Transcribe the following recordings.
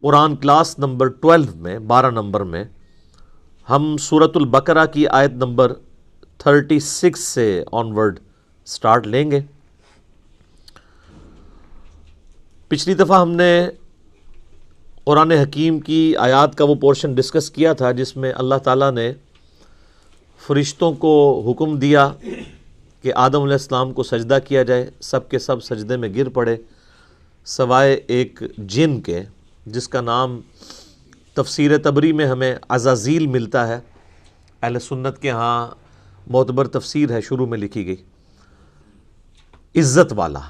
قرآن class number 12 میں 12 number میں ہم سورۃ البقرہ کی آیت نمبر 36 سے آنورڈ سٹارٹ لیں گے۔ پچھلی دفعہ ہم نے قرآن حکیم کی آیات کا وہ پورشن ڈسکس کیا تھا جس میں اللہ تعالیٰ نے فرشتوں کو حکم دیا کہ آدم علیہ السلام کو سجدہ کیا جائے، سب کے سب سجدے میں گر پڑے سوائے ایک جن کے جس کا نام تفسیر طبری میں ہمیں عزازیل ملتا ہے، اہل سنت کے ہاں معتبر تفسیر ہے، شروع میں لکھی گئی عزت والا،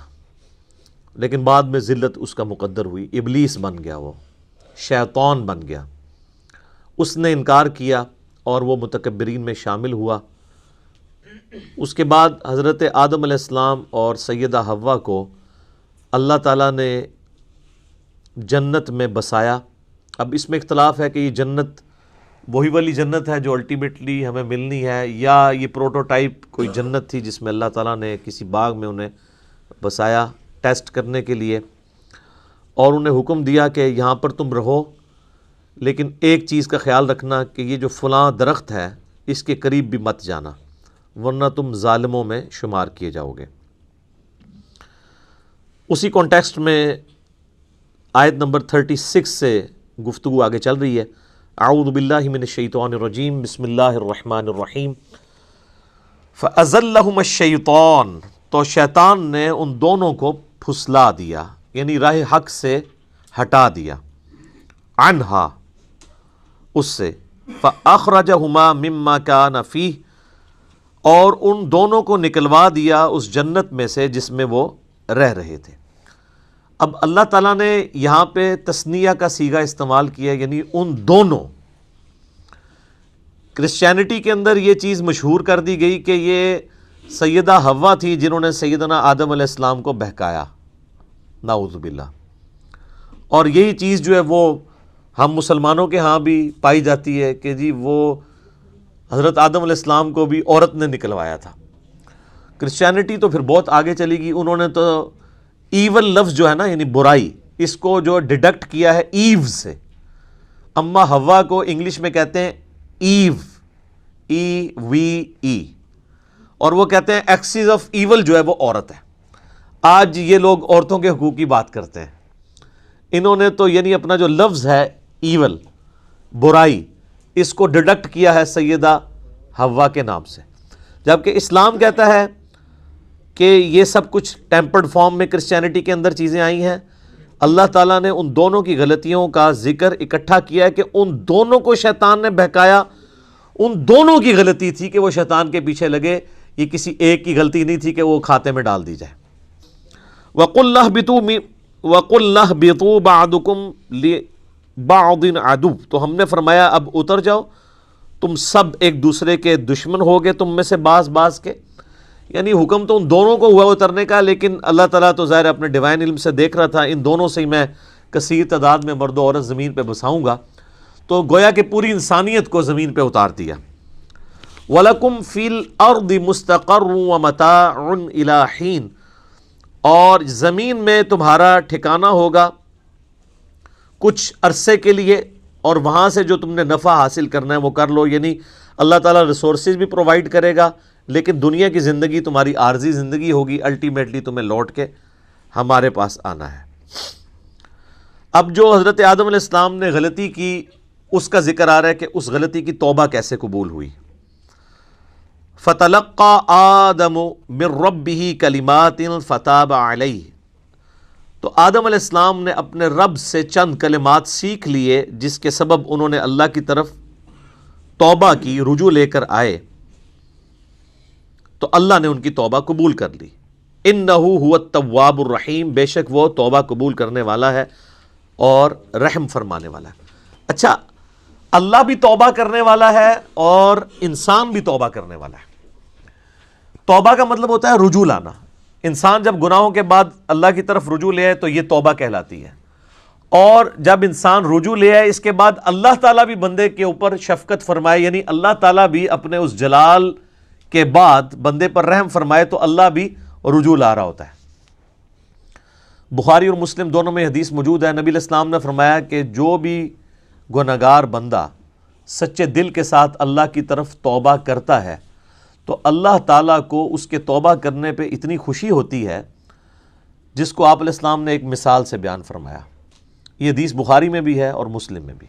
لیکن بعد میں ذلت اس کا مقدر ہوئی، ابلیس بن گیا، وہ شیطان بن گیا، اس نے انکار کیا اور وہ متکبرین میں شامل ہوا۔ اس کے بعد حضرت آدم علیہ السلام اور سیدہ حوا کو اللہ تعالیٰ نے جنت میں بسایا۔ اب اس میں اختلاف ہے کہ یہ جنت وہی والی جنت ہے جو الٹیمیٹلی ہمیں ملنی ہے، یا یہ پروٹوٹائپ کوئی جنت تھی جس میں اللہ تعالیٰ نے کسی باغ میں انہیں بسایا ٹیسٹ کرنے کے لیے، اور انہیں حکم دیا کہ یہاں پر تم رہو، لیکن ایک چیز کا خیال رکھنا کہ یہ جو فلاں درخت ہے اس کے قریب بھی مت جانا ورنہ تم ظالموں میں شمار کیے جاؤ گے۔ اسی کانٹیکسٹ میں آیت نمبر 36 سے گفتگو آگے چل رہی ہے۔ اعوذ باللہ من الشیطان الرجیم، بسم اللہ الرحمن الرحیم۔ فَأَزَلَّهُمَ الشَّيْطَانُ، تو شیطان نے ان دونوں کو پھسلا دیا، یعنی راہ حق سے ہٹا دیا، عنہا، اس سے، فَأَخْرَجَهُمَا مِمَّا كَانَ فِيهِ، اور ان دونوں کو نکلوا دیا اس جنت میں سے جس میں وہ رہ رہے تھے۔ اب اللہ تعالیٰ نے یہاں پہ تثنیہ کا صیغہ استعمال کیا، یعنی ان دونوں۔ کرسچینٹی کے اندر یہ چیز مشہور کر دی گئی کہ یہ سیدہ حوا تھی جنہوں نے سیدنا آدم علیہ السلام کو بہکایا، نعوذ باللہ، اور یہی چیز جو ہے وہ ہم مسلمانوں کے ہاں بھی پائی جاتی ہے کہ جی وہ حضرت آدم علیہ السلام کو بھی عورت نے نکلوایا تھا۔ کرسچینٹی تو پھر بہت آگے چلی گئی، انہوں نے تو ایول لفظ جو ہے نا، یعنی برائی، اس کو جو ڈیڈکٹ کیا ہے ایو سے۔ اما حوا کو انگلش میں کہتے ہیں ایو، EVE، اور وہ کہتے ہیں ایکسس آف ایول جو ہے وہ عورت ہے۔ آج یہ لوگ عورتوں کے حقوق کی بات کرتے ہیں، انہوں نے تو یعنی اپنا جو لفظ ہے ایول، برائی، اس کو ڈیڈکٹ کیا ہے سیدہ حوا کے نام سے، جبکہ اسلام کہتا ہے کہ یہ سب کچھ ٹیمپرڈ فارم میں کرسچینٹی کے اندر چیزیں آئی ہیں۔ اللہ تعالیٰ نے ان دونوں کی غلطیوں کا ذکر اکٹھا کیا ہے کہ ان دونوں کو شیطان نے بہکایا، ان دونوں کی غلطی تھی کہ وہ شیطان کے پیچھے لگے، یہ کسی ایک کی غلطی نہیں تھی کہ وہ کھاتے میں ڈال دی جائے۔ وَقُلْ اهْبِطُوا بَعْضُكُمْ لِبَعْضٍ عَدُوٌّ، تو ہم نے فرمایا اب اتر جاؤ، تم سب ایک دوسرے کے دشمن ہوگے، تم میں سے بعض کے، یعنی حکم تو ان دونوں کو ہوا اترنے کا، لیکن اللہ تعالیٰ تو ظاہر اپنے ڈیوائن علم سے دیکھ رہا تھا ان دونوں سے ہی میں کثیر تعداد میں مرد و عورت زمین پہ بساؤں گا، تو گویا کہ پوری انسانیت کو زمین پہ اتار دیا۔ وَلَكُمْ فِي الْأَرْضِ مُسْتَقَرٌّ وَمَتَاعٌ إِلَىٰ حِينٍ، اور زمین میں تمہارا ٹھکانہ ہوگا کچھ عرصے کے لیے، اور وہاں سے جو تم نے نفع حاصل کرنا ہے وہ کر لو، یعنی اللہ تعالیٰ ریسورسز بھی پرووائڈ کرے گا، لیکن دنیا کی زندگی تمہاری عارضی زندگی ہوگی، الٹیمیٹلی تمہیں لوٹ کے ہمارے پاس آنا ہے۔ اب جو حضرت آدم علیہ السلام نے غلطی کی اس کا ذکر آ رہا ہے کہ اس غلطی کی توبہ کیسے قبول ہوئی۔ فَتَلَقَّى آدَمُ مِن رَبِّهِ كَلِمَاتٍ فَتَابَ عَلَيْهِ، تو آدم علیہ السلام نے اپنے رب سے چند کلمات سیکھ لیے جس کے سبب انہوں نے اللہ کی طرف توبہ کی، رجوع لے کر آئے، تو اللہ نے ان کی توبہ قبول کر لی۔ اِنَّهُ هُوَ التَّوَّابُ الرَّحِيمُ، بے شک وہ توبہ قبول کرنے والا ہے اور رحم فرمانے والا ہے۔ اچھا، اللہ بھی توبہ کرنے والا ہے اور انسان بھی توبہ کرنے والا ہے۔ توبہ کا مطلب ہوتا ہے رجوع لانا۔ انسان جب گناہوں کے بعد اللہ کی طرف رجوع لے آئے تو یہ توبہ کہلاتی ہے، اور جب انسان رجوع لے آئے اس کے بعد اللہ تعالیٰ بھی بندے کے اوپر شفقت فرمائے، یعنی اللہ تعالیٰ بھی اپنے اس جلال کے بعد بندے پر رحم فرمائے، تو اللہ بھی رجوع لا رہا ہوتا ہے۔ بخاری اور مسلم دونوں میں حدیث موجود ہے، نبی علیہ السلام نے فرمایا کہ جو بھی گنہگار بندہ سچے دل کے ساتھ اللہ کی طرف توبہ کرتا ہے تو اللہ تعالیٰ کو اس کے توبہ کرنے پہ اتنی خوشی ہوتی ہے جس کو آپ علیہ السلام نے ایک مثال سے بیان فرمایا۔ یہ حدیث بخاری میں بھی ہے اور مسلم میں بھی،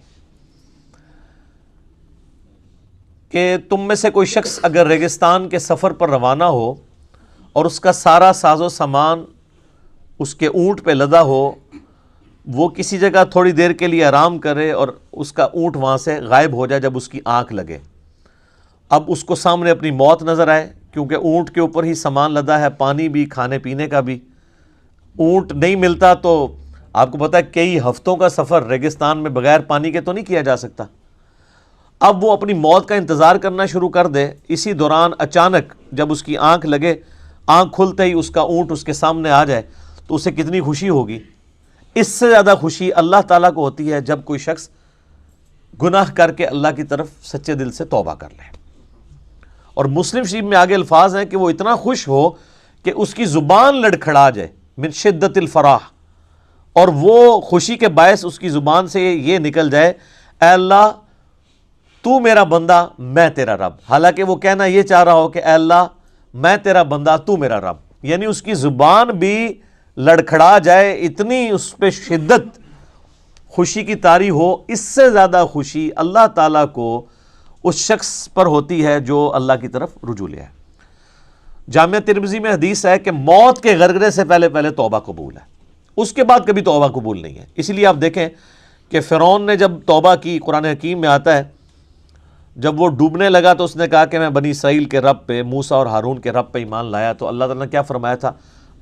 کہ تم میں سے کوئی شخص اگر ریگستان کے سفر پر روانہ ہو اور اس کا سارا ساز و سامان اس کے اونٹ پہ لدا ہو، وہ کسی جگہ تھوڑی دیر کے لیے آرام کرے اور اس کا اونٹ وہاں سے غائب ہو جائے جب اس کی آنکھ لگے، اب اس کو سامنے اپنی موت نظر آئے، کیونکہ اونٹ کے اوپر ہی سامان لدا ہے، پانی بھی، کھانے پینے کا بھی، اونٹ نہیں ملتا تو آپ کو پتہ ہے کئی ہفتوں کا سفر ریگستان میں بغیر پانی کے تو نہیں کیا جا سکتا۔ اب وہ اپنی موت کا انتظار کرنا شروع کر دے، اسی دوران اچانک جب اس کی آنکھ لگے، آنکھ کھلتے ہی اس کا اونٹ اس کے سامنے آ جائے تو اسے کتنی خوشی ہوگی۔ اس سے زیادہ خوشی اللہ تعالیٰ کو ہوتی ہے جب کوئی شخص گناہ کر کے اللہ کی طرف سچے دل سے توبہ کر لے۔ اور مسلم شریف میں آگے الفاظ ہیں کہ وہ اتنا خوش ہو کہ اس کی زبان لڑکھڑا جائے، من شدت الفرح، اور وہ خوشی کے باعث اس کی زبان سے یہ نکل جائے، اے اللہ تو میرا بندہ میں تیرا رب، حالانکہ وہ کہنا یہ چاہ رہا ہو کہ اے اللہ میں تیرا بندہ تو میرا رب، یعنی اس کی زبان بھی لڑکھڑا جائے، اتنی اس پہ شدت خوشی کی طاری ہو۔ اس سے زیادہ خوشی اللہ تعالیٰ کو اس شخص پر ہوتی ہے جو اللہ کی طرف رجوع لے آئے۔ جامعہ ترمذی میں حدیث ہے کہ موت کے غرغرے سے پہلے توبہ قبول ہے، اس کے بعد کبھی توبہ قبول نہیں ہے۔ اسی لیے آپ دیکھیں کہ فرعون نے جب توبہ کی، قرآن حکیم میں آتا ہے جب وہ ڈوبنے لگا تو اس نے کہا کہ میں بنی اسرائیل کے رب پہ، موسیٰ اور ہارون کے رب پہ ایمان لایا، تو اللہ تعالیٰ نے کیا فرمایا تھا؟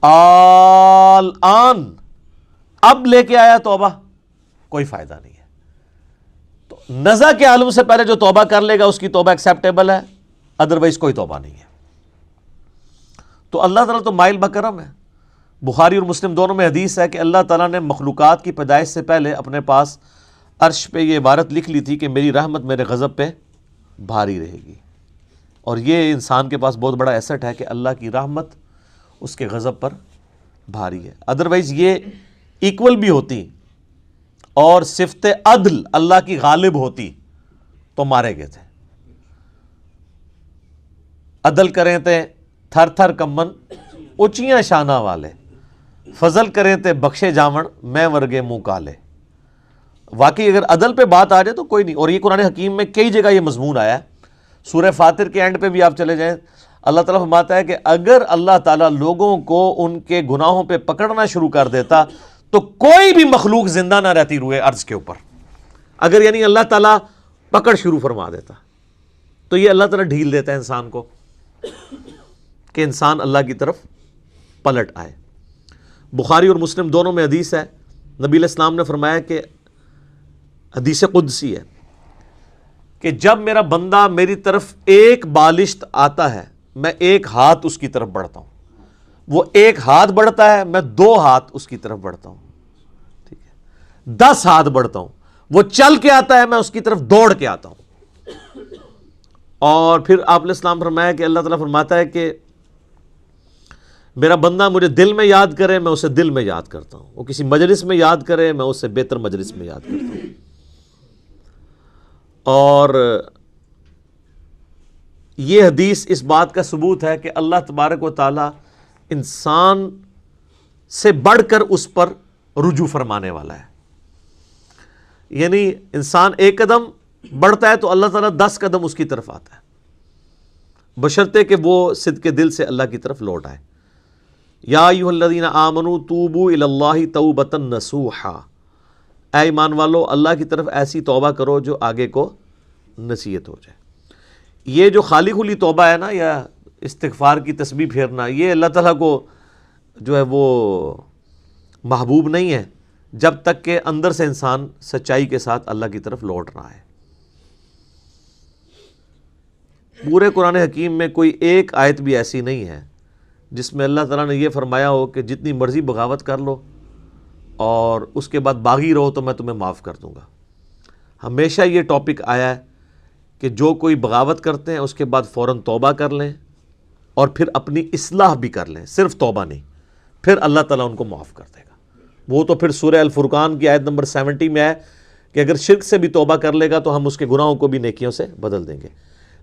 الآن، اب لے کے آیا توبہ، کوئی فائدہ نہیں ہے۔ تو نزع کے عالم سے پہلے جو توبہ کر لے گا اس کی توبہ ایکسیپٹیبل ہے، ادروائز کوئی توبہ نہیں ہے۔ تو اللہ تعالیٰ تو مائل بکرم ہے۔ بخاری اور مسلم دونوں میں حدیث ہے کہ اللہ تعالیٰ نے مخلوقات کی پیدائش سے پہلے اپنے پاس عرش پہ یہ عبارت لکھ لی تھی کہ میری رحمت میرے غضب پہ بھاری رہے گی، اور یہ انسان کے پاس بہت بڑا ایسٹ ہے کہ اللہ کی رحمت اس کے غضب پر بھاری ہے، ادروائز یہ ایکول بھی ہوتی اور صفت عدل اللہ کی غالب ہوتی تو مارے گئے تھے۔ عدل کریں تے تھر تھر کمن اچیاں شانہ والے، فضل کریں تے بخشے جاون میں ورگے منہ کالے۔ واقعی اگر عدل پہ بات آ جائے تو کوئی نہیں، اور یہ قرآن حکیم میں کئی جگہ یہ مضمون آیا ہے۔ سورہ فاطر کے اینڈ پہ بھی آپ چلے جائیں، اللہ تعالیٰ فرماتا ہے کہ اگر اللہ تعالیٰ لوگوں کو ان کے گناہوں پہ پکڑنا شروع کر دیتا تو کوئی بھی مخلوق زندہ نہ رہتی روئے ارض کے اوپر، اگر یعنی اللہ تعالیٰ پکڑ شروع فرما دیتا تو یہ اللہ تعالیٰ ڈھیل دیتا ہے انسان کو کہ انسان اللہ کی طرف پلٹ آئے۔ بخاری اور مسلم دونوں میں حدیث ہے، نبی علیہ السلام نے فرمایا کہ حدیث قدسی ہے کہ جب میرا بندہ میری طرف ایک بالشت آتا ہے میں ایک ہاتھ اس کی طرف بڑھتا ہوں، وہ ایک ہاتھ بڑھتا ہے میں 2 ہاتھ اس کی طرف بڑھتا ہوں، ٹھیک ہے، 10 ہاتھ بڑھتا ہوں، وہ چل کے آتا ہے میں اس کی طرف دوڑ کے آتا ہوں۔ اور پھر آپ علیہ السلام فرمایا کہ اللہ تعالیٰ فرماتا ہے کہ میرا بندہ مجھے دل میں یاد کرے میں اسے دل میں یاد کرتا ہوں، وہ کسی مجلس میں یاد کرے میں اسے بہتر مجلس میں یاد کرتا ہوں۔ اور یہ حدیث اس بات کا ثبوت ہے کہ اللہ تبارک و تعالی انسان سے بڑھ کر اس پر رجوع فرمانے والا ہے، یعنی انسان ایک قدم بڑھتا ہے تو اللہ تعالیٰ 10 قدم اس کی طرف آتا ہے، بشرطے کہ وہ صدق دل سے اللہ کی طرف لوٹ آئے۔ یا ایھا الذین آمنوا توبوا الی اللہ توبۃ نصوحا، اے ایمان والو اللہ کی طرف ایسی توبہ کرو جو آگے کو نصیحت ہو جائے۔ یہ جو خالی کھلی توبہ ہے نا، یا استغفار کی تسبیح پھیرنا، یہ اللہ تعالیٰ کو جو ہے وہ محبوب نہیں ہے جب تک کہ اندر سے انسان سچائی کے ساتھ اللہ کی طرف لوٹ رہا ہے۔ پورے قرآن حکیم میں کوئی ایک آیت بھی ایسی نہیں ہے جس میں اللہ تعالیٰ نے یہ فرمایا ہو کہ جتنی مرضی بغاوت کر لو اور اس کے بعد باغی رہو تو میں تمہیں معاف کر دوں گا۔ ہمیشہ یہ ٹاپک آیا ہے کہ جو کوئی بغاوت کرتے ہیں اس کے بعد فوراً توبہ کر لیں اور پھر اپنی اصلاح بھی کر لیں، صرف توبہ نہیں، پھر اللہ تعالیٰ ان کو معاف کر دے گا۔ وہ تو پھر سورہ الفرقان کی آیت نمبر 70 میں ہے کہ اگر شرک سے بھی توبہ کر لے گا تو ہم اس کے گناہوں کو بھی نیکیوں سے بدل دیں گے.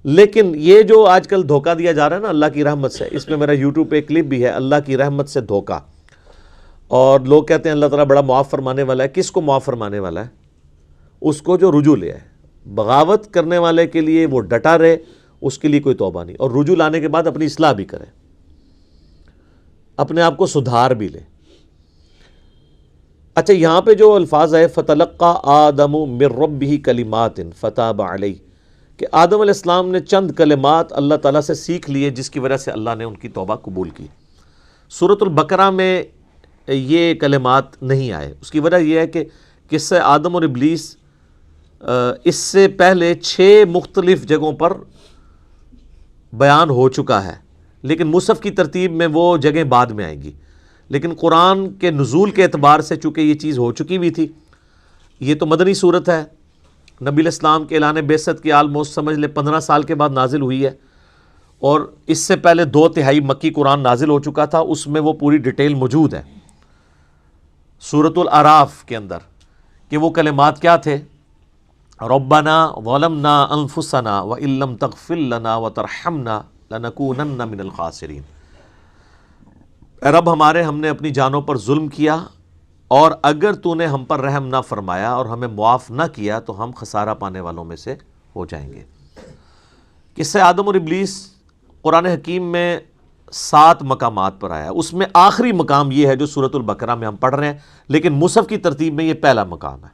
لیکن یہ جو آج کل دھوکہ دیا جا رہا ہے نا اللہ کی رحمت سے، اس میں میرا یوٹیوب پہ ایک کلپ بھی ہے، اللہ کی رحمت سے دھوکہ. اور لوگ کہتے ہیں اللہ تعالیٰ بڑا معاف فرمانے والا ہے. کس کو معاف فرمانے والا ہے؟ اس کو جو رجوع لے آئے. بغاوت کرنے والے کے لیے وہ ڈٹا رہے، اس کے لیے کوئی توبہ نہیں، اور رجوع لانے کے بعد اپنی اصلاح بھی کرے، اپنے آپ کو سدھار بھی لے. اچھا، یہاں پہ جو الفاظ ہے فَتَلَقَّى آدَمُ مِن رَبِّهِ كَلِمَاتٍ فَتَابَ عَلَيْهِ، کہ آدم علیہ السلام نے چند کلمات اللہ تعالیٰ سے سیکھ لیے جس کی وجہ سے اللہ نے ان کی توبہ قبول کی. سورۃ البقرہ میں یہ کلمات نہیں آئے. اس کی وجہ یہ ہے کہ قصہ آدم اور ابلیس اس سے پہلے 6 مختلف جگہوں پر بیان ہو چکا ہے، لیکن مصحف کی ترتیب میں وہ جگہیں بعد میں آئیں گی. لیکن قرآن کے نزول کے اعتبار سے چونکہ یہ چیز ہو چکی بھی تھی، یہ تو مدنی صورت ہے، نبی علیہ السلام کے اعلان بعثت کی آلموسٹ سمجھ لے 15 سال کے بعد نازل ہوئی ہے، اور اس سے پہلے 2/3 مکی قرآن نازل ہو چکا تھا. اس میں وہ پوری ڈیٹیل موجود ہے سورۃ الاعراف کے اندر کہ وہ کلمات کیا تھے. ربنا ظلمنا انفسنا وان لم تغفر لنا وترحمنا لنکونن من الخاسرین. اے رب ہمارے، ہم نے اپنی جانوں پر ظلم کیا، اور اگر تو نے ہم پر رحم نہ فرمایا اور ہمیں معاف نہ کیا تو ہم خسارہ پانے والوں میں سے ہو جائیں گے. قصہ آدم اور ابلیس قرآن حکیم میں 7 مقامات پر آیا ہے. اس میں آخری مقام یہ ہے جو سورۃ البقرہ میں ہم پڑھ رہے ہیں، لیکن مصحف کی ترتیب میں یہ پہلا مقام ہے.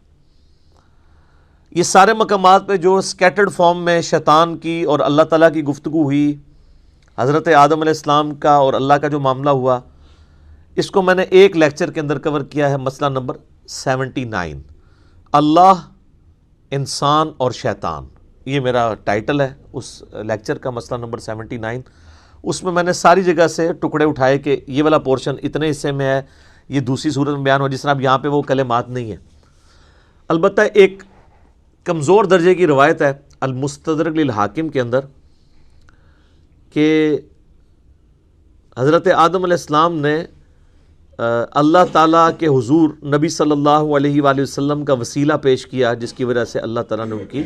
یہ سارے مقامات پہ جو سکیٹرڈ فارم میں شیطان کی اور اللہ تعالیٰ کی گفتگو ہوئی، حضرت آدم علیہ السلام کا اور اللہ کا جو معاملہ ہوا، اس کو میں نے ایک لیکچر کے اندر کور کیا ہے، مسئلہ نمبر 79، اللہ، انسان اور شیطان. یہ میرا ٹائٹل ہے اس لیکچر کا، مسئلہ نمبر 79. اس میں نے ساری جگہ سے ٹکڑے اٹھائے کہ یہ والا پورشن اتنے حصے میں ہے، یہ دوسری صورت میں بیان ہوا. جس طرح اب یہاں پہ وہ کلمات نہیں ہیں. البتہ ایک کمزور درجے کی روایت ہے المستدرک للحاکم کے اندر کہ حضرت آدم علیہ السلام نے اللہ تعالیٰ کے حضور نبی صلی اللہ علیہ وآلہ وسلم کا وسیلہ پیش کیا، جس کی وجہ سے اللہ تعالیٰ نے ان کی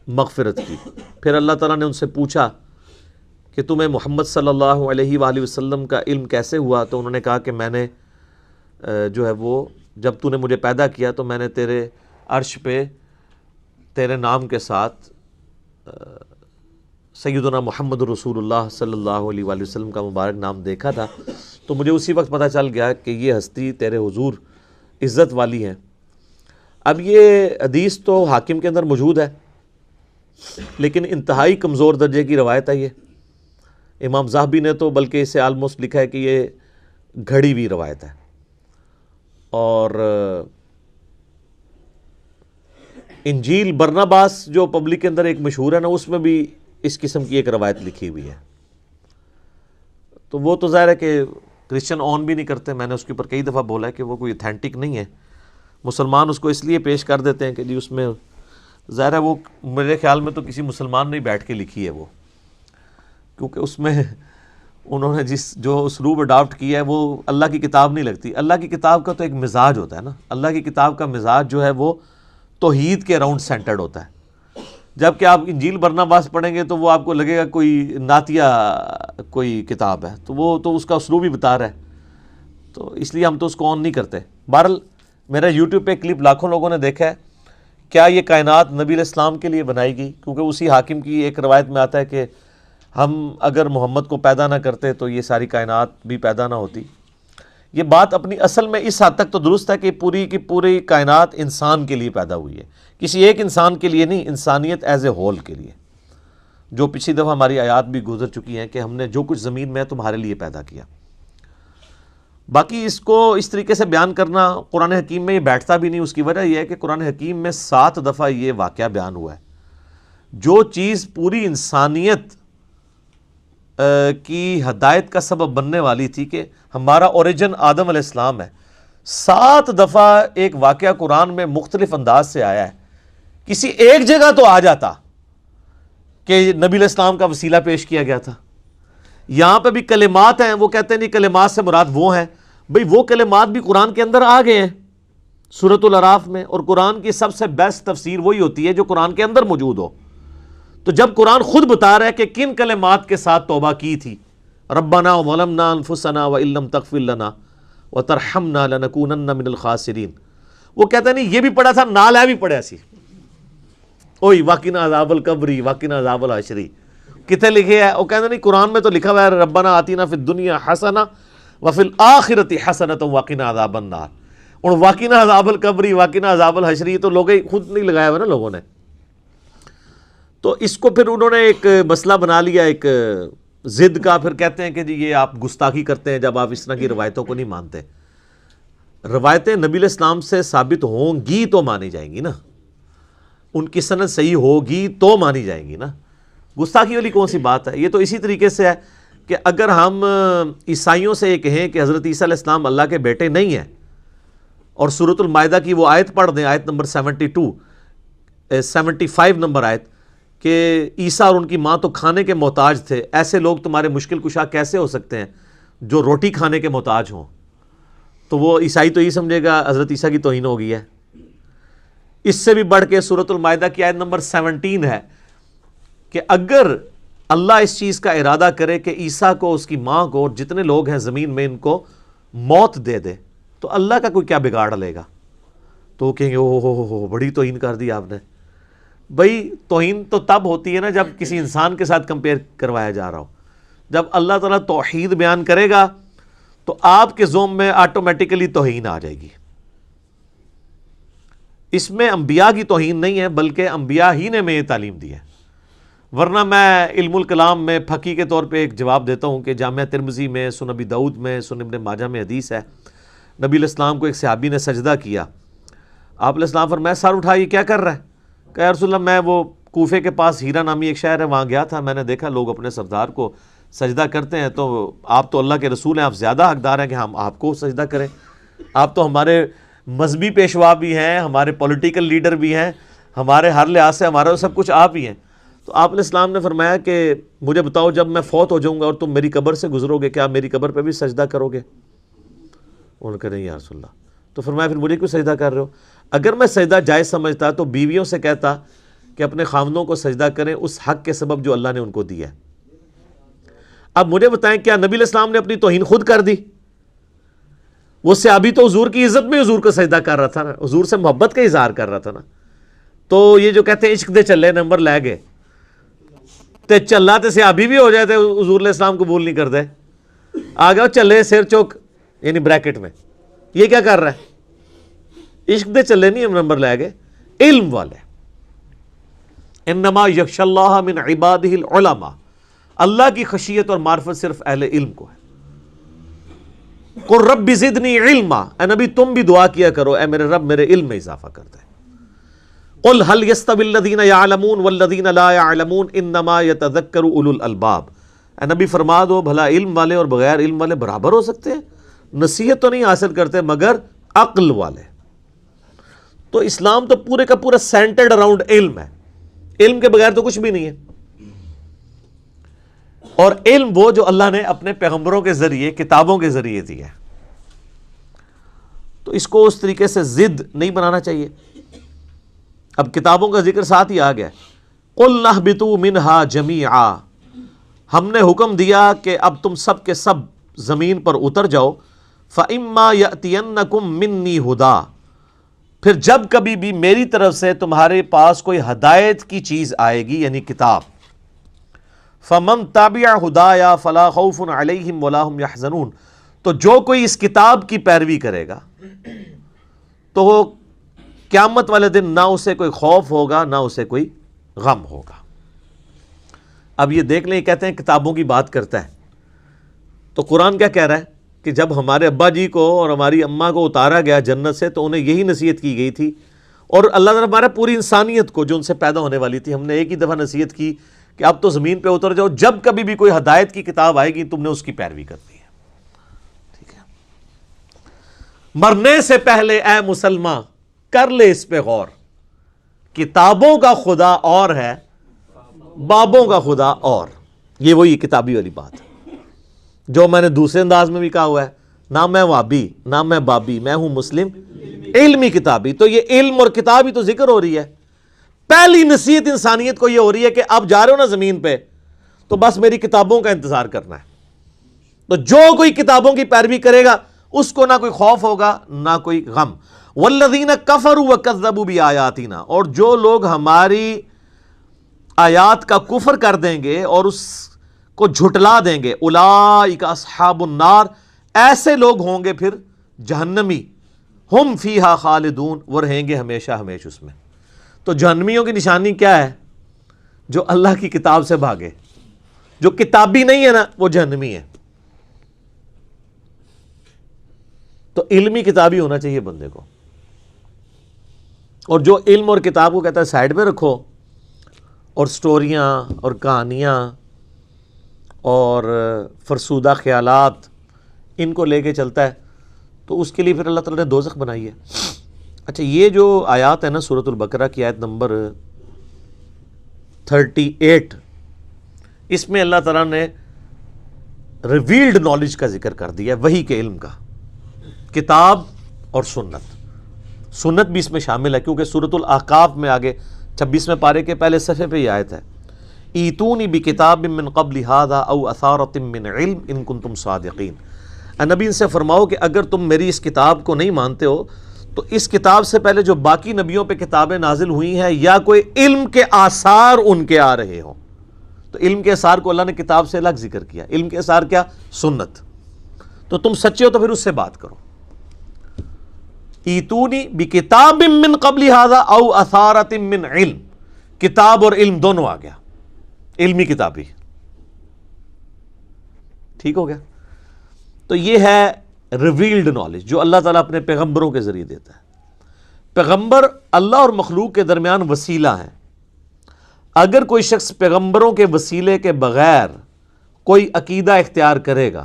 مغفرت کی. پھر اللہ تعالیٰ نے ان سے پوچھا کہ تمہیں محمد صلی اللہ علیہ وآلہ وسلم کا علم کیسے ہوا؟ تو انہوں نے کہا کہ میں نے جو ہے وہ جب تو نے مجھے پیدا کیا تو میں نے تیرے عرش پہ تیرے نام کے ساتھ سیدنا محمد رسول اللہ صلی اللہ علیہ وآلہ وسلم کا مبارک نام دیکھا تھا، تو مجھے اسی وقت پتہ چل گیا کہ یہ ہستی تیرے حضور عزت والی ہے. اب یہ حدیث تو حاکم کے اندر موجود ہے، لیکن انتہائی کمزور درجے کی روایت ہے. یہ امام ذہبی نے تو بلکہ اسے آلموسٹ لکھا ہے کہ یہ گھڑی ہوئی روایت ہے. اور انجیل برناباس جو پبلک کے اندر ایک مشہور ہے نا، اس میں بھی اس قسم کی ایک روایت لکھی ہوئی ہے. تو وہ تو ظاہر ہے کہ کرسچن آن بھی نہیں کرتے. میں نے اس کے اوپر کئی دفعہ بولا ہے کہ وہ کوئی اتھینٹک نہیں ہے. مسلمان اس کو اس لیے پیش کر دیتے ہیں کہ جی اس میں ظاہر ہے وہ میرے خیال میں تو کسی مسلمان نے بیٹھ کے لکھی ہے وہ، کیونکہ اس میں انہوں نے جو اسلوب اڈاپٹ کیا ہے وہ اللہ کی کتاب نہیں لگتی. اللہ کی کتاب کا تو ایک مزاج ہوتا ہے نا، اللہ کی کتاب کا مزاج جو ہے وہ توحید کے اراؤنڈ سینٹرڈ ہوتا ہے. جبکہ آپ انجیل برناباس پڑھیں گے تو وہ آپ کو لگے گا کوئی نعتیہ کوئی کتاب ہے، تو وہ تو اس کا اسلوب ہی بتا رہا ہے، تو اس لیے ہم تو اس کو آن نہیں کرتے. بہرحال میرا یوٹیوب پہ کلپ لاکھوں لوگوں نے دیکھا ہے. کیا یہ کائنات نبی علیہ السلام کے لیے بنائی گئی؟ کیونکہ اسی حاکم کی ایک روایت میں آتا ہے کہ ہم اگر محمد کو پیدا نہ کرتے تو یہ ساری کائنات بھی پیدا نہ ہوتی. یہ بات اپنی اصل میں اس حد تک تو درست ہے کہ پوری کی پوری کائنات انسان کے لیے پیدا ہوئی ہے، کسی ایک انسان کے لیے نہیں، انسانیت ایز اے ہول کے لیے. جو پچھلی دفعہ ہماری آیات بھی گزر چکی ہیں کہ ہم نے جو کچھ زمین میں ہے تمہارے لیے پیدا کیا. باقی اس کو اس طریقے سے بیان کرنا قرآن حکیم میں یہ بیٹھتا بھی نہیں. اس کی وجہ یہ ہے کہ قرآن حکیم میں 7 دفعہ یہ واقعہ بیان ہوا ہے. جو چیز پوری انسانیت کی ہدایت کا سبب بننے والی تھی کہ ہمارا اوریجن آدم علیہ السلام ہے، 7 دفعہ ایک واقعہ قرآن میں مختلف انداز سے آیا ہے. کسی ایک جگہ تو آ جاتا کہ نبی علیہ السلام کا وسیلہ پیش کیا گیا تھا. یہاں پہ بھی کلمات ہیں، وہ کہتے ہیں نہیں کلمات سے مراد وہ ہیں. بھئی وہ کلمات بھی قرآن کے اندر آ گئے ہیں سورۃ الاعراف میں، اور قرآن کی سب سے بیسٹ تفسیر وہی ہوتی ہے جو قرآن کے اندر موجود ہو. تو جب قرآن خود بتا رہا ہے کہ کن کلمات کے ساتھ توبہ کی تھی، ربنا ظلمنا انفسنا وان لم تغفر لنا وترحمنا لنکونن من الخاسرین، وہ کہتا نہیں یہ بھی پڑھا تھا نال ہے بھی پڑھا سی اوئی واقعنا عذاب القبری واقعنا عذاب الحشری، کتنے لکھے ہے؟ وہ کہتا نہیں قرآن میں تو لکھا ہوا ہے ربنا آتینا فی الدنیا حسنہ وفی الآخرۃ حسنۃ وقنا عذاب النار، اور واقعنا عذاب القبری واقعنا عذاب الحشری تو لوگ خود نہیں لگایا ہوا نا لوگوں نے. تو اس کو پھر انہوں نے ایک مسئلہ بنا لیا، ایک ضد کا. پھر کہتے ہیں کہ جی یہ آپ گستاخی کرتے ہیں جب آپ اس طرح کی روایتوں کو نہیں مانتے. روایتیں نبی علیہ السلام سے ثابت ہوں گی تو مانی جائیں گی نا، ان کی سند صحیح ہوگی تو مانی جائیں گی نا. گستاخی والی کون سی بات ہے؟ یہ تو اسی طریقے سے ہے کہ اگر ہم عیسائیوں سے یہ کہیں کہ حضرت عیسیٰ علیہ السلام اللہ کے بیٹے نہیں ہیں، اور سورۃ المائدہ کی وہ آیت پڑھ دیں، آیت نمبر 75 نمبر آیت، کہ عیسیٰ اور ان کی ماں تو کھانے کے محتاج تھے، ایسے لوگ تمہارے مشکل کشا کیسے ہو سکتے ہیں جو روٹی کھانے کے محتاج ہوں؟ تو وہ عیسائی تو یہ سمجھے گا حضرت عیسیٰ کی توہین ہو گئی ہے. اس سے بھی بڑھ کے سورۃ المائدہ کی آیت نمبر 17 ہے کہ اگر اللہ اس چیز کا ارادہ کرے کہ عیسیٰ کو، اس کی ماں کو، اور جتنے لوگ ہیں زمین میں ان کو موت دے دے تو اللہ کا کوئی کیا بگاڑ لے گا؟ تو وہ کہیں گے او بڑی توہین کر دی آپ نے. بھئی توہین تو تب ہوتی ہے نا جب کسی انسان کے ساتھ کمپیئر کروایا جا رہا ہو. جب اللہ تعالیٰ توحید بیان کرے گا تو آپ کے ذوم میں آٹومیٹیکلی توہین آ جائے گی. اس میں انبیاء کی توہین نہیں ہے بلکہ انبیاء ہی نے ہمیں یہ تعلیم دی ہے. ورنہ میں علم الکلام میں پھکی کے طور پہ ایک جواب دیتا ہوں کہ جامعہ ترمذی میں، سنن ابی داؤد میں، سنن ابن ماجہ میں حدیث ہے، نبی علیہ السلام کو ایک صحابی نے سجدہ کیا. آپ علیہ السلام فرمایا سر اٹھا یہ کیا کر رہا ہے؟ کہ یا رسول اللہ میں وہ کوفے کے پاس ہیرا نامی ایک شہر ہے وہاں گیا تھا، میں نے دیکھا لوگ اپنے سردار کو سجدہ کرتے ہیں، تو آپ تو اللہ کے رسول ہیں، آپ زیادہ حقدار ہیں کہ ہم آپ کو سجدہ کریں. آپ تو ہمارے مذہبی پیشوا بھی ہیں، ہمارے پولیٹیکل لیڈر بھی ہیں، ہمارے ہر لحاظ سے ہمارا سب کچھ آپ ہی ہیں. تو آپ علیہ السلام نے فرمایا کہ مجھے بتاؤ جب میں فوت ہو جاؤں گا اور تم میری قبر سے گزرو گے کیا میری قبر پہ بھی سجدہ کرو گے؟ انہوں نے کہا نہیں یا رسول اللہ. تو فرمایا پھر مجھے کیوں سجدہ کر رہے ہو؟ اگر میں سجدہ جائز سمجھتا تو بیویوں سے کہتا کہ اپنے خاوندوں کو سجدہ کریں اس حق کے سبب جو اللہ نے ان کو دیا ہے. اب مجھے بتائیں کیا نبی علیہ السلام نے اپنی توہین خود کر دی؟ وہ صحابی تو حضور کی عزت میں حضور کو سجدہ کر رہا تھا نا، حضور سے محبت کا اظہار کر رہا تھا نا. تو یہ جو کہتے ہیں عشق دے چلے نمبر لے گئے تے چلا تے صحابی بھی ہو جائے تے حضور علیہ السلام قبول نہیں کر دے، آ گیا چلے سر چوک یعنی بریکٹ میں. یہ کیا کر رہا ہے؟ عشق دے چلے نہیں نمبر لے گئے، علم والے. انما یخشی اللہ من عبادہ العلماء، اللہ کی خشیت اور معرفت صرف اہل علم کو ہے. قل رب زدنی علما، اے نبی تم بھی دعا کیا کرو اے میرے رب میرے علم میں اضافہ کر دے. قل هل يستوي الذين يعلمون والذين لا يعلمون انما يتذكر اولو الالباب، اے نبی فرما دو بھلا علم والے اور بغیر علم والے برابر ہو سکتے ہیں؟ نصیحت تو نہیں حاصل کرتے مگر عقل والے. تو اسلام تو پورے کا پورا سینٹرڈ اراؤنڈ علم ہے، علم کے بغیر تو کچھ بھی نہیں ہے. اور علم وہ جو اللہ نے اپنے پیغمبروں کے ذریعے کتابوں کے ذریعے دیا ہے. تو اس کو اس طریقے سے ضد نہیں بنانا چاہیے. اب کتابوں کا ذکر ساتھ ہی آ گیا. قُلْ نَهْبِطُوا مِنْهَا جَمِيعًا، ہم نے حکم دیا کہ اب تم سب کے سب زمین پر اتر جاؤ. فَإِمَّا يَأْتِيَنَّكُمْ مِنِّي هُدًى، پھر جب کبھی بھی میری طرف سے تمہارے پاس کوئی ہدایت کی چیز آئے گی یعنی کتاب، فَمَنْ تَبِعَ هُدَايَا فَلَا خَوْفٌ عَلَيْهِمْ وَلَا هُمْ يَحْزَنُونَ، تو جو کوئی اس کتاب کی پیروی کرے گا تو وہ قیامت والے دن نہ اسے کوئی خوف ہوگا نہ اسے کوئی غم ہوگا. اب یہ دیکھ لیں، یہ کہتے ہیں کتابوں کی بات کرتا ہے، تو قرآن کیا کہہ رہا ہے کہ جب ہمارے ابا جی کو اور ہماری اماں کو اتارا گیا جنت سے تو انہیں یہی نصیحت کی گئی تھی، اور اللہ تعالیٰ ہمارا پوری انسانیت کو جو ان سے پیدا ہونے والی تھی، ہم نے ایک ہی دفعہ نصیحت کی کہ اب تو زمین پہ اتر جاؤ، جب کبھی بھی کوئی ہدایت کی کتاب آئے گی تم نے اس کی پیروی کرنی ہے. ٹھیک ہے، مرنے سے پہلے اے مسلمان کر لے اس پہ غور، کتابوں کا خدا اور ہے بابوں کا خدا اور. یہ وہی کتابی والی بات ہے جو میں نے دوسرے انداز میں بھی کہا ہوا ہے، نہ میں وابی نہ میں بابی، میں ہوں مسلم علمی کتابی. تو یہ علم اور کتاب ہی تو ذکر ہو رہی ہے. پہلی نصیحت انسانیت کو یہ ہو رہی ہے کہ اب جا رہے ہو نا زمین پہ تو بس میری کتابوں کا انتظار کرنا ہے. تو جو کوئی کتابوں کی پیروی کرے گا اس کو نہ کوئی خوف ہوگا نہ کوئی غم. والذین کفروا وکذبوا بآیاتنا، اور جو لوگ ہماری آیات کا کفر کر دیں گے اور اس کو جھٹلا دیں گے، اولئک اصحاب النار، ایسے لوگ ہوں گے پھر جہنمی، ہم فیہا خالدون، وہ رہیں گے ہمیشہ ہمیش اس میں. تو جہنمیوں کی نشانی کیا ہے؟ جو اللہ کی کتاب سے بھاگے. جو کتابی نہیں ہے نا وہ جہنمی ہے. تو علمی کتابی ہونا چاہیے بندے کو. اور جو علم اور کتاب کو کہتا ہے سائڈ میں رکھو اور سٹوریاں اور کہانیاں اور فرسودہ خیالات ان کو لے کے چلتا ہے تو اس کے لیے پھر اللہ تعالیٰ نے دوزخ بنائی ہے. اچھا، یہ جو آیات ہے نا سورۃ البقرہ کی آیت نمبر 38، اس میں اللہ تعالیٰ نے ریویلڈ نالج کا ذکر کر دیا ہے، وحی کے علم کا. کتاب اور سنت بھی اس میں شامل ہے، کیونکہ سورۃ الاحقاف میں آگے 26ویں پارے کے پہلے صفحے پہ یہ آیت ہے، ایتونی بکتاب من قبل ھذا او اثارۃ من علم ان کنتم صادقین. نبی ان سے فرماؤ کہ اگر تم میری اس کتاب کو نہیں مانتے ہو تو اس کتاب سے پہلے جو باقی نبیوں پہ کتابیں نازل ہوئی ہیں یا کوئی علم کے آثار ان کے آ رہے ہوں. تو علم کے آثار کو اللہ نے کتاب سے الگ ذکر کیا. علم کے آثار کیا؟ سنت. تو تم سچے ہو تو پھر اس سے بات کرو. ایتونی بکتاب من قبل ھذا او اثارۃ من علم، کتاب اور علم دونوں آ گیا، علمی کتابی. ٹھیک ہو گیا؟ تو یہ ہے ریویلڈ نالج جو اللہ تعالیٰ اپنے پیغمبروں کے ذریعے دیتا ہے. پیغمبر اللہ اور مخلوق کے درمیان وسیلہ ہیں. اگر کوئی شخص پیغمبروں کے وسیلے کے بغیر کوئی عقیدہ اختیار کرے گا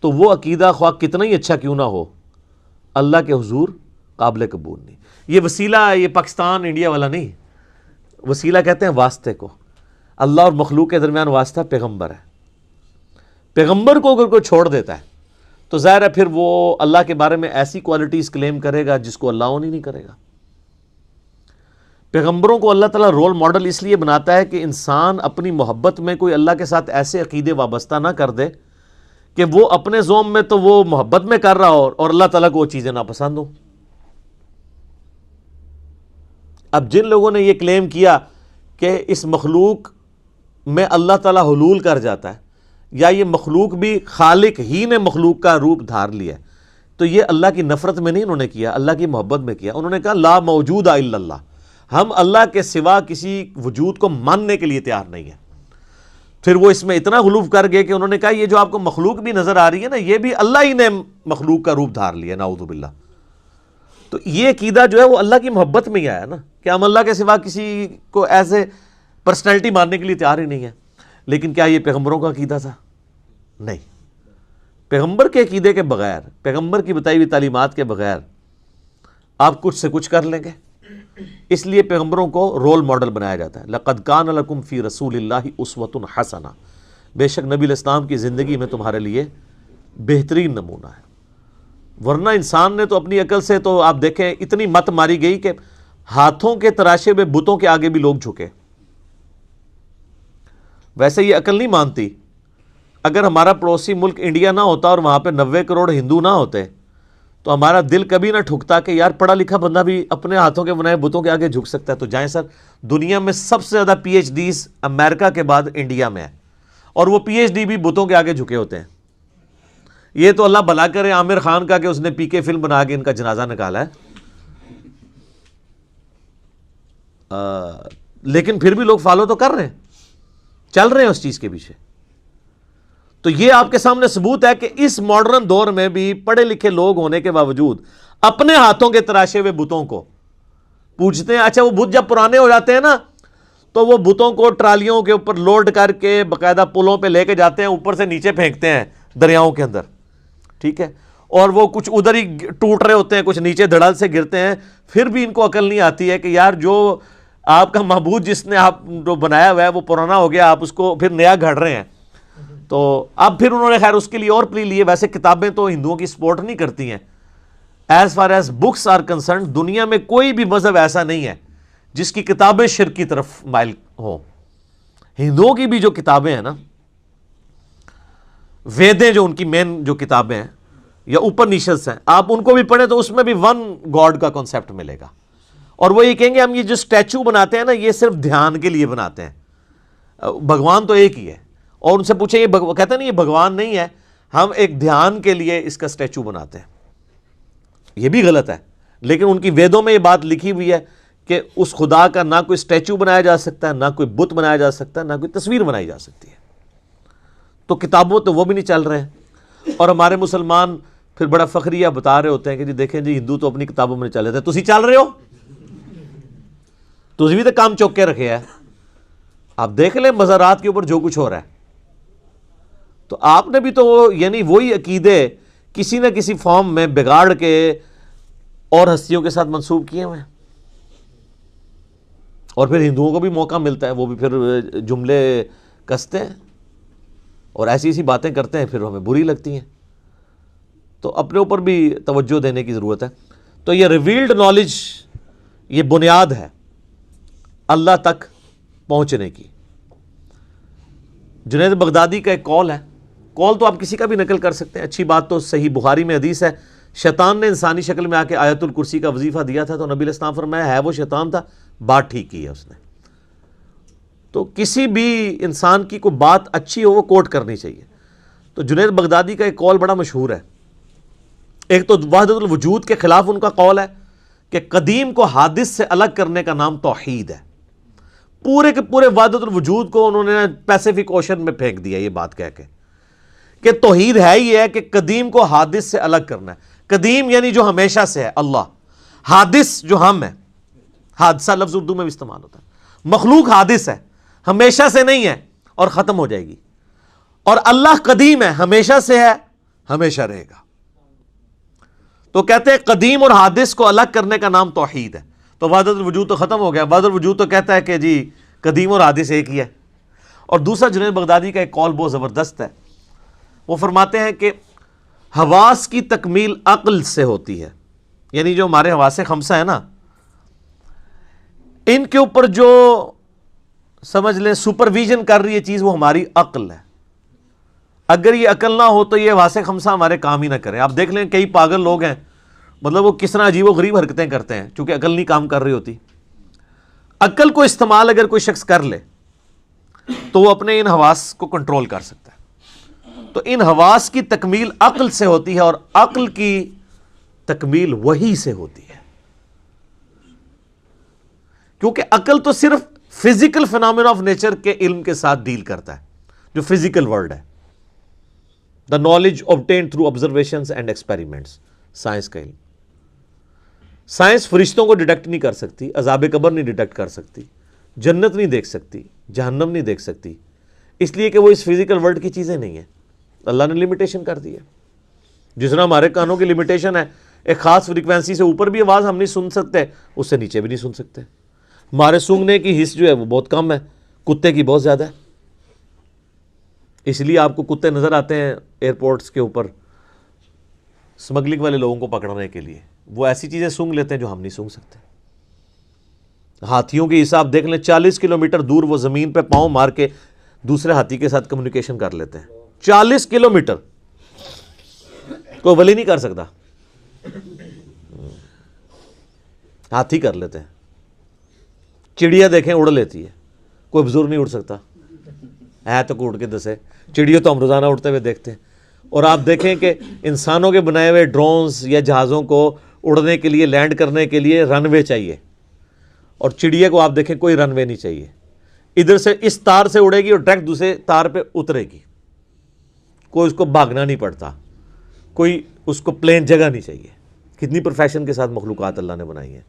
تو وہ عقیدہ خواہ کتنا ہی اچھا کیوں نہ ہو اللہ کے حضور قابل قبول نہیں. یہ وسیلہ یہ پاکستان انڈیا والا نہیں، وسیلہ کہتے ہیں واسطے کو. اللہ اور مخلوق کے درمیان واسطہ پیغمبر ہے. پیغمبر کو اگر کوئی چھوڑ دیتا ہے تو ظاہر ہے پھر وہ اللہ کے بارے میں ایسی کوالٹیز کلیم کرے گا جس کو اللہ اونی نہیں کرے گا. پیغمبروں کو اللہ تعالیٰ رول ماڈل اس لیے بناتا ہے کہ انسان اپنی محبت میں کوئی اللہ کے ساتھ ایسے عقیدے وابستہ نہ کر دے کہ وہ اپنے ذوم میں تو وہ محبت میں کر رہا ہو اور اللہ تعالیٰ کو وہ چیزیں ناپسند ہوں. اب جن لوگوں نے یہ کلیم کیا کہ اس مخلوق میں اللہ تعالیٰ حلول کر جاتا ہے یا یہ مخلوق بھی خالق ہی نے مخلوق کا روپ دھار لیا ہے، تو یہ اللہ کی نفرت میں نہیں انہوں نے کیا، اللہ کی محبت میں کیا. انہوں نے کہا لا موجود الا اللہ، ہم اللہ کے سوا کسی وجود کو ماننے کے لیے تیار نہیں ہیں. پھر وہ اس میں اتنا غلو کر گئے کہ انہوں نے کہا یہ جو آپ کو مخلوق بھی نظر آ رہی ہے نا یہ بھی اللہ ہی نے مخلوق کا روپ دھار لیا، نعوذ باللہ. تو یہ عقیدہ جو ہے وہ اللہ کی محبت میں ہی آیا نا کہ ہم اللہ کے سوا کسی کو ایسے پرسنالٹی ماننے کے لیے تیار ہی نہیں ہے. لیکن کیا یہ پیغمبروں کا عقیدہ تھا؟ نہیں. پیغمبر کے عقیدے کے بغیر، پیغمبر کی بتائی ہوئی تعلیمات کے بغیر آپ کچھ سے کچھ کر لیں گے. اس لیے پیغمبروں کو رول ماڈل بنایا جاتا ہے. لقد کان لکم فی رسول اللہ اسوۃ حسنہ، بے شک نبی علیہ السلام کی زندگی میں تمہارے لیے بہترین نمونہ ہے. ورنہ انسان نے تو اپنی عقل سے تو آپ دیکھیں اتنی مت ماری گئی کہ ہاتھوں کے تراشے ہوئے بتوں کے آگے بھی لوگ جھکے. ویسے یہ عقل نہیں مانتی. اگر ہمارا پڑوسی ملک انڈیا نہ ہوتا اور وہاں پہ 90 کروڑ ہندو نہ ہوتے تو ہمارا دل کبھی نہ ٹھکتا کہ یار پڑھا لکھا بندہ بھی اپنے ہاتھوں کے بنائے بتوں کے آگے جھک سکتا ہے. تو جائیں سر، دنیا میں سب سے زیادہ پی ایچ ڈیز امریکہ کے بعد انڈیا میں ہے، اور وہ پی ایچ ڈی بھی بتوں کے آگے جھکے ہوتے ہیں. یہ تو اللہ بھلا کرے عامر خان کا کہ اس نے پی کے فلم بنا کے ان کا جنازہ نکالا ہے. لیکن پھر بھی لوگ فالو تو کر رہے ہیں، چل رہے ہیں اس چیز کے پیچھے. تو یہ آپ کے سامنے ثبوت ہے کہ اس ماڈرن دور میں بھی پڑھے لکھے لوگ ہونے کے باوجود اپنے ہاتھوں کے تراشے ہوئے بتوں کو پوجتے ہیں. اچھا، وہ بت جب پرانے ہو جاتے ہیں نا تو وہ بتوں کو ٹرالیوں کے اوپر لوڈ کر کے باقاعدہ پلوں پہ لے کے جاتے ہیں، اوپر سے نیچے پھینکتے ہیں دریاؤں کے اندر. ٹھیک ہے، اور وہ کچھ ادھر ہی ٹوٹ رہے ہوتے ہیں، کچھ نیچے دھڑل سے گرتے ہیں. پھر بھی ان کو عقل نہیں آتی ہے کہ یار جو آپ کا معبود جس نے آپ جو بنایا ہوا ہے وہ پرانا ہو گیا، آپ اس کو پھر نیا گھڑ رہے ہیں. تو اب پھر انہوں نے خیر اس کے لیے اور پلی لیے. ویسے کتابیں تو ہندوؤں کی سپورٹ نہیں کرتی ہیں. As far as books are concerned دنیا میں کوئی بھی مذہب ایسا نہیں ہے جس کی کتابیں شرک کی طرف مائل ہوں. ہندوؤں کی بھی جو کتابیں ہیں نا، ویدیں جو ان کی مین جو کتابیں ہیں یا اپنیشدس ہیں، آپ ان کو بھی پڑھیں تو اس میں بھی ون گاڈ کا کنسیپٹ ملے گا. اور وہ یہ کہیں گے ہم یہ جو اسٹیچو بناتے ہیں نا یہ صرف دھیان کے لیے بناتے ہیں، بھگوان تو ایک ہی ہے. اور ان سے پوچھیں یہ کہتے ہیں نہیں یہ بھگوان نہیں ہے، ہم ایک دھیان کے لیے اس کا اسٹیچو بناتے ہیں. یہ بھی غلط ہے. لیکن ان کی ویدوں میں یہ بات لکھی ہوئی ہے کہ اس خدا کا نہ کوئی اسٹیچو بنایا جا سکتا ہے، نہ کوئی بت بنایا جا سکتا ہے، نہ کوئی تصویر بنائی جا سکتی ہے. تو کتابوں تو وہ بھی نہیں چل رہے ہیں. اور ہمارے مسلمان پھر بڑا فخریہ بتا رہے ہوتے ہیں کہ جی دیکھیں جی ہندو تو اپنی کتابوں میں چل رہے تھے، تسی چل رہے ہو، تسی بھی تو کام چوک کے رکھے ہے. آپ دیکھ لیں مزارات کے اوپر جو کچھ ہو رہا ہے. تو آپ نے بھی تو یعنی وہی عقیدے کسی نہ کسی فارم میں بگاڑ کے اور ہستیوں کے ساتھ منسوب کیے ہوئے ہیں. اور پھر ہندوؤں کو بھی موقع ملتا ہے، وہ بھی پھر جملے کستے ہیں اور ایسی ایسی باتیں کرتے ہیں، پھر ہمیں بری لگتی ہیں. تو اپنے اوپر بھی توجہ دینے کی ضرورت ہے. تو یہ ریویلڈ نالج یہ بنیاد ہے اللہ تک پہنچنے کی. جنید بغدادی کا ایک قول ہے، قول تو آپ کسی کا بھی نقل کر سکتے ہیں. اچھی بات تو صحیح بخاری میں حدیث ہے، شیطان نے انسانی شکل میں آ کے آیت الکرسی کا وظیفہ دیا تھا تو نبی علیہ السلام فرمایا ہے وہ شیطان تھا، بات ٹھیک کی ہے اس نے. تو کسی بھی انسان کی کوئی بات اچھی ہو وہ کوٹ کرنی چاہیے. تو جنید بغدادی کا ایک قول بڑا مشہور ہے. ایک تو وحدت الوجود کے خلاف ان کا قول ہے کہ قدیم کو حادث سے الگ کرنے کا نام توحید ہے. پورے کے پورے وحدت الوجود کو انہوں نے پیسیفک اوشن میں پھینک دیا یہ بات کہہ کے کہ توحید ہے یہ ہے کہ قدیم کو حادث سے الگ کرنا ہے. قدیم یعنی جو ہمیشہ سے ہے اللہ، حادث جو ہم ہے، حادثہ لفظ اردو میں بھی استعمال ہوتا ہے. مخلوق حادث ہے، ہمیشہ سے نہیں ہے اور ختم ہو جائے گی. اور اللہ قدیم ہے، ہمیشہ سے ہے، ہمیشہ رہے گا. تو کہتے ہیں قدیم اور حادث کو الگ کرنے کا نام توحید ہے. تو وحدت الوجود تو ختم ہو گیا. وحدت الوجود تو کہتا ہے کہ جی قدیم اور حادث ایک ہی ہے. اور دوسرا جنید بغدادی کا ایک قول بہت زبردست ہے. وہ فرماتے ہیں کہ حواس کی تکمیل عقل سے ہوتی ہے. یعنی جو ہمارے حواس خمسہ ہیں نا، ان کے اوپر جو سمجھ لیں سپرویژن کر رہی ہے چیز وہ ہماری عقل ہے. اگر یہ عقل نہ ہو تو یہ حواس خمسہ ہمارے کام ہی نہ کریں. آپ دیکھ لیں کئی پاگل لوگ ہیں، مطلب وہ کس طرح عجیب و غریب حرکتیں کرتے ہیں چونکہ عقل نہیں کام کر رہی ہوتی. عقل کو استعمال اگر کوئی شخص کر لے تو وہ اپنے ان حواس کو کنٹرول کر سکتا ہے. تو ان حواس کی تکمیل عقل سے ہوتی ہے اور عقل کی تکمیل وحی سے ہوتی ہے. کیونکہ عقل تو صرف فزیکل فینامنا آف نیچر کے علم کے ساتھ ڈیل کرتا ہے، جو فزیکل ورلڈ ہے. The knowledge obtained through observations and experiments، science کا علم. سائنس فرشتوں کو ڈیٹیکٹ نہیں کر سکتی، عذاب قبر نہیں ڈیٹیکٹ کر سکتی، جنت نہیں دیکھ سکتی، جہنم نہیں دیکھ سکتی، اس لیے کہ وہ اس فزیکل ورلڈ کی چیزیں نہیں ہیں. اللہ نے لمیٹیشن کر دی ہے. جس طرح ہمارے کانوں کی لمیٹیشن ہے، ایک خاص فریکوینسی سے اوپر بھی آواز ہم نہیں سن سکتے، اس سے نیچے بھی نہیں سن سکتے. ہمارے سونگنے کی حص جو ہے وہ بہت کم ہے، کتے کی بہت زیادہ ہے. اس لیے آپ کو کتے نظر آتے ہیں ایئرپورٹس کے اوپر سمگلنگ والے لوگوں کو پکڑنے کے لیے. وہ ایسی چیزیں سونگ لیتے ہیں جو ہم نہیں سونگ سکتے. ہاتھیوں کی حساب دیکھ لیں، 40 کلومیٹر دور وہ زمین پہ پاؤں مار کے دوسرے ہاتھی کے ساتھ کمیونیکیشن کر لیتے ہیں. 40 کلومیٹر کوئی ولی نہیں کر سکتا، ہاتھی کر لیتے ہیں. چڑیا دیکھیں اڑ لیتی ہے، کوئی بزرگ نہیں اڑ سکتا ہے تو کوئی اڑ کے دسے. چڑیا تو ہم روزانہ اڑتے ہوئے دیکھتے ہیں. اور آپ دیکھیں کہ انسانوں کے بنائے ہوئے ڈرونز یا جہازوں کو اڑنے کے لیے، لینڈ کرنے کے لیے رن وے چاہیے، اور چڑیا کو آپ دیکھیں کوئی رن وے نہیں چاہیے. ادھر سے اس تار سے اڑے گی اور ڈائریکٹ دوسرے تار پہ اترے گی. کوئی اس کو بھاگنا نہیں پڑتا، کوئی اس کو پلین جگہ نہیں چاہیے. کتنی پروفیشن کے ساتھ مخلوقات اللہ نے بنائی ہیں.